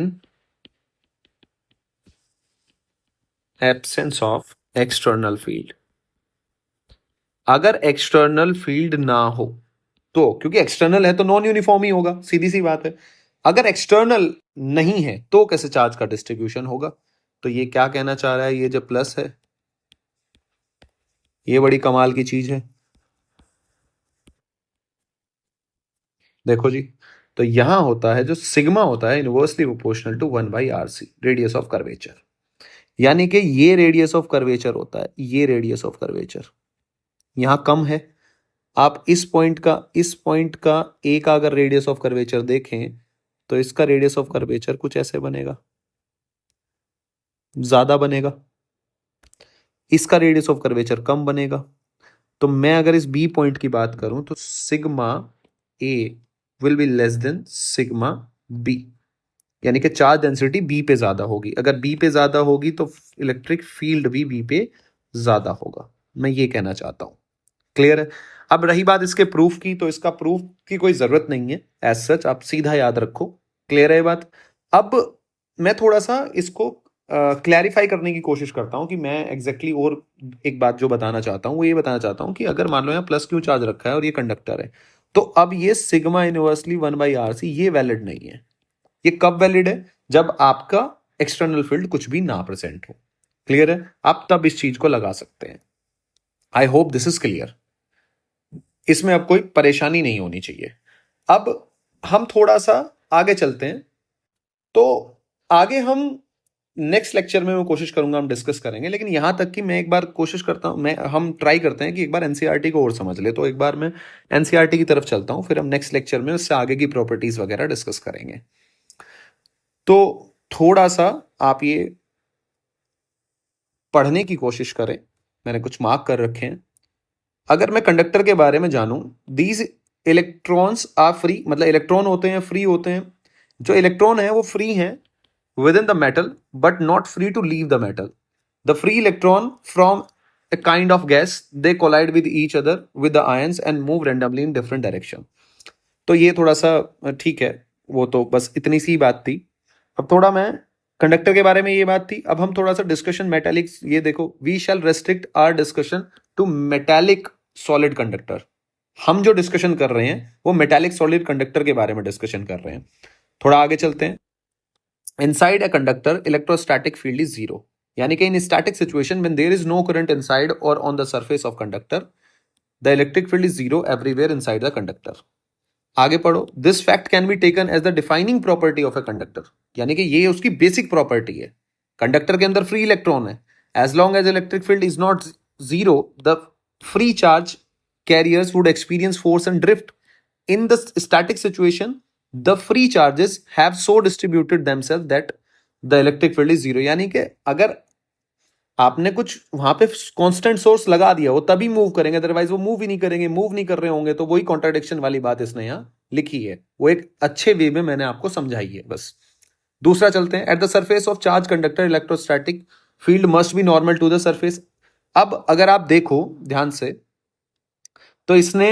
absence of external field। अगर एक्सटर्नल फील्ड ना हो तो, क्योंकि एक्सटर्नल है तो नॉन यूनिफॉर्म ही होगा, सीधी सी बात है। अगर एक्सटर्नल नहीं है तो कैसे चार्ज का डिस्ट्रीब्यूशन होगा। तो ये क्या कहना चाह रहा है, ये जो प्लस है ये बड़ी कमाल की चीज है। देखो जी, तो यहां होता है जो सिग्मा होता है inversely proportional to 1/RC, radius of curvature. यानी कि ये रेडियस ऑफ कर्वेचर होता है, ये रेडियस ऑफ कर्वेचर यहां कम है। आप इस पॉइंट का ए का अगर रेडियस ऑफ कर्वेचर देखें तो इसका रेडियस ऑफ कर्वेचर कुछ ऐसे बनेगा, ज्यादा बनेगा। इसका रेडियस ऑफ कर्वेचर कम बनेगा। तो मैं अगर इस बी पॉइंट की बात करूं तो sigma A will be less than sigma B, यानी कि चार्ज डेंसिटी बी पे ज्यादा होगी। अगर बी पे ज्यादा होगी तो इलेक्ट्रिक फील्ड भी बी पे ज्यादा होगा, मैं ये कहना चाहता हूं। क्लियर है। अब रही बात इसके प्रूफ की, तो इसका प्रूफ की कोई जरूरत नहीं है एज सच, आप सीधा याद रखो। क्लियर है बात। अब मैं थोड़ा सा इसको क्लैरिफाई करने की कोशिश करता हूं कि मैं एग्जैक्टली और एक बात जो बताना चाहता हूं वो ये बताना चाहता हूं कि अगर मान लो यहाँ प्लस क्यू चार्ज रखा है और ये कंडक्टर है, तो अब ये सिग्मा इनवर्सली 1/RC ये वैलिड नहीं है। ये कब वैलिड है, जब आपका एक्सटर्नल फील्ड कुछ भी ना प्रेजेंट हो। क्लियर है, आप तब इस चीज को लगा सकते हैं। I hope this is clear. इसमें अब कोई परेशानी नहीं होनी चाहिए। अब हम थोड़ा सा आगे चलते हैं। तो आगे हम नेक्स्ट लेक्चर में मैं कोशिश करूंगा हम डिस्कस करेंगे, लेकिन यहां तक कि मैं एक बार कोशिश करता हूं, हम ट्राई करते हैं कि एक बार एनसीईआरटी को और समझ ले। तो एक बार मैं एनसीईआरटी की तरफ चलता हूं, फिर हम नेक्स्ट लेक्चर में उससे आगे की प्रॉपर्टीज वगैरह डिस्कस करेंगे। तो थोड़ा सा आप ये पढ़ने की कोशिश करें, मैंने कुछ मार्क कर रखे हैं। अगर मैं कंडक्टर के बारे में जानूं, दीज इलेक्ट्रॉन्स आर फ्री, मतलब इलेक्ट्रॉन होते हैं फ्री होते हैं। जो इलेक्ट्रॉन है वो फ्री हैं within the metal but not free to leave the metal. The free electron from a kind of gas, they collide with each other with the ions and move randomly in different direction. तो ये थोड़ा सा ठीक है, वो तो बस इतनी सी बात थी। अब थोड़ा मैं कंडक्टर के बारे में ये बात थी, अब हम थोड़ा सा डिस्कशन मेटालिक्स, ये देखो, we shall restrict our discussion to metallic solid conductor. हम जो डिस्कशन कर रहे हैं वो मेटालिक सॉलिड कंडक्टर के बारे में डिस्कशन कर रहे हैं। थोड़ा आगे चलते हैं। Inside a conductor, electrostatic field is zero. यानी कि in static situation when there is no current inside or on the surface of conductor, the electric field is zero everywhere inside the conductor. आगे पढ़ो। This fact can be taken as the defining property of a conductor. यानी कि ये उसकी basic property है। Conductor के अंदर free electron है। As long as electric field is not zero, the free charge carriers would experience force and drift. In the static situation, the free charges have so distributed themselves that the electric field is zero. यानी कि अगर आपने कुछ वहां पे constant source लगा दिया, वो तभी मूव करेंगे, अदरवाइज वो मूव ही नहीं करेंगे। मूव नहीं कर रहे होंगे तो वही कॉन्ट्राडिक्शन वाली बात इसने यहां लिखी है, वो एक अच्छे वे में मैंने आपको समझाई है बस। दूसरा चलते हैं। At the surface of charge conductor electrostatic field must be normal to the surface. अब अगर आप देखो ध्यान से तो इसने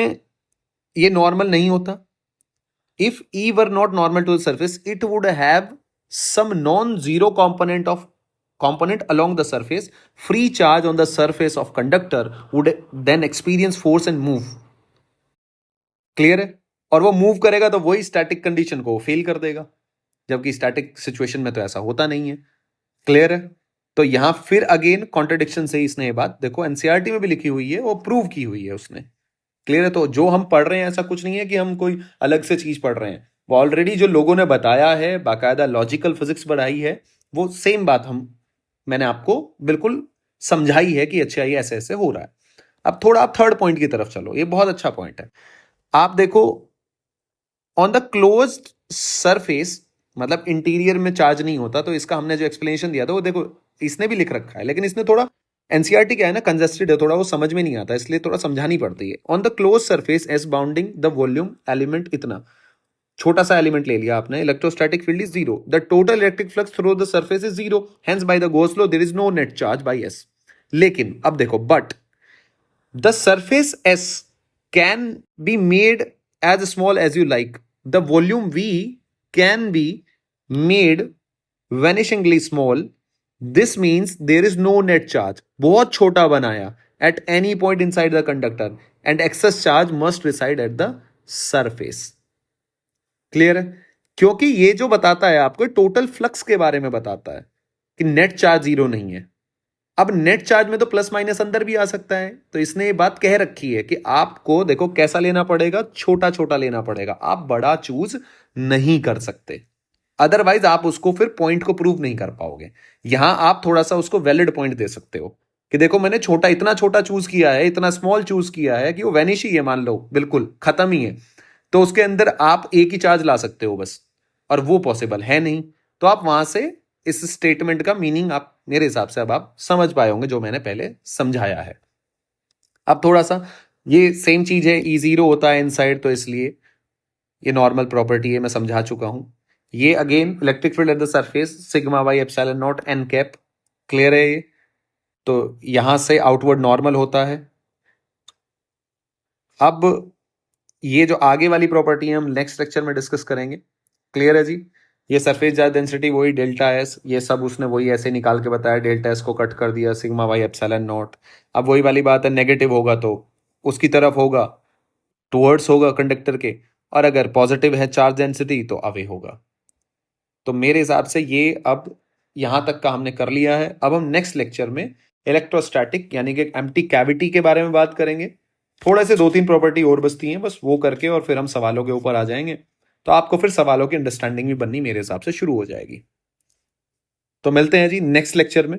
ये नॉर्मल नहीं होता। If E were not normal to the surface, it would have some non-zero component along the surface. Free charge on the surface of conductor would then experience force and move. Clear है? और वो move करेगा तो वही static condition को fail कर देगा, जबकि स्टैटिक सिचुएशन में तो ऐसा होता नहीं है। क्लियर है? तो यहां फिर अगेन कॉन्ट्रडिक्शन से इसने ये बात देखो एनसीईआरटी में भी लिखी हुई है, वो प्रूव की हुई है उसने। क्लियर है? तो जो हम पढ़ रहे हैं ऐसा कुछ नहीं है कि हम कोई अलग से चीज पढ़ रहे हैं, वो ऑलरेडी जो लोगों ने बताया है, बाकायदा लॉजिकल फिजिक्स पढ़ाई है, वो सेम बात मैंने आपको बिल्कुल समझाई है कि अच्छा ये ऐसे ऐसे हो रहा है। अब थोड़ा आप थर्ड पॉइंट की तरफ चलो, ये बहुत अच्छा पॉइंट है। आप देखो ऑन द क्लोज्ड सरफेस, मतलब इंटीरियर में चार्ज नहीं होता, तो इसका हमने जो एक्सप्लेनेशन दिया था वो देखो इसने भी लिख रखा है, लेकिन इसने थोड़ा एनसीईआरटी क्या है ना, कंजेस्टेड है थोड़ा, वो समझ में नहीं आता, इसलिए थोड़ा समझानी पड़ती है। On the close surface S bounding the volume element, इतना छोटा सा एलिमेंट ले लिया आपने, electrostatic field is zero, the total electric flux through the surface is zero, hence by the Gauss law there is no net charge by S. लेकिन अब देखो, but the surface S can be made as small as you like. The volume V can be made vanishingly small. This means there is no net charge. बहुत छोटा बनाया at any point inside the conductor, and excess charge must reside at the surface. Clear है? क्योंकि ये जो बताता है आपको टोटल फ्लक्स के बारे में बताता है कि नेट चार्ज जीरो नहीं है। अब नेट चार्ज में तो प्लस माइनस अंदर भी आ सकता है, तो इसने ये बात कह रखी है कि आपको देखो कैसा लेना पड़ेगा, छोटा छोटा लेना पड़ेगा, आप बड़ा चूज नहीं कर सकते, अदरवाइज आप उसको फिर पॉइंट को प्रूव नहीं कर पाओगे। यहां आप थोड़ा सा उसको वैलिड पॉइंट दे सकते हो कि देखो मैंने छोटा, इतना छोटा चूज किया है, इतना स्मॉल चूज किया है कि वो वैनिश ही है, मान लो बिल्कुल खत्म ही है, तो उसके अंदर आप एक ही चार्ज ला सकते हो बस, और वो पॉसिबल है नहीं। तो आप वहां से इस स्टेटमेंट का मीनिंग आप मेरे हिसाब से अब आप समझ पाए होंगे जो मैंने पहले समझाया है। अब थोड़ा सा ये सेम चीज है, ई जीरो होता है इनसाइड, तो इसलिए ये नॉर्मल प्रॉपर्टी है, मैं समझा चुका हूं। ये again electric field at the surface sigma by epsilon not an cap. Clear है ये? तो यहां से आउटवर्ड नॉर्मल होता है। अब ये जो आगे वाली प्रॉपर्टी है हम नेक्स्ट लेक्चर में डिस्कस करेंगे। क्लियर है जी? ये सरफेस चार्ज डेंसिटी वही डेल्टा एस, ये सब उसने वही ऐसे निकाल के बताया, डेल्टा एस को कट कर दिया सिग्मा बाई एप्सिलॉन नॉट। अब वही वाली बात है, नेगेटिव होगा तो उसकी तरफ होगा, टुवर्ड्स होगा कंडक्टर के, और अगर पॉजिटिव है चार्ज डेंसिटी तो अवे होगा। तो मेरे हिसाब से ये अब यहां तक का हमने कर लिया है। अब हम नेक्स्ट लेक्चर में इलेक्ट्रोस्टैटिक यानी कि एम्प्टी कैविटी के बारे में बात करेंगे। थोड़े से 2-3 प्रॉपर्टी और बचती हैं, बस वो करके और फिर हम सवालों के ऊपर आ जाएंगे। तो आपको फिर सवालों की अंडरस्टैंडिंग भी बननी मेरे हिसाब से शुरू हो जाएगी। तो मिलते हैं जी नेक्स्ट लेक्चर में।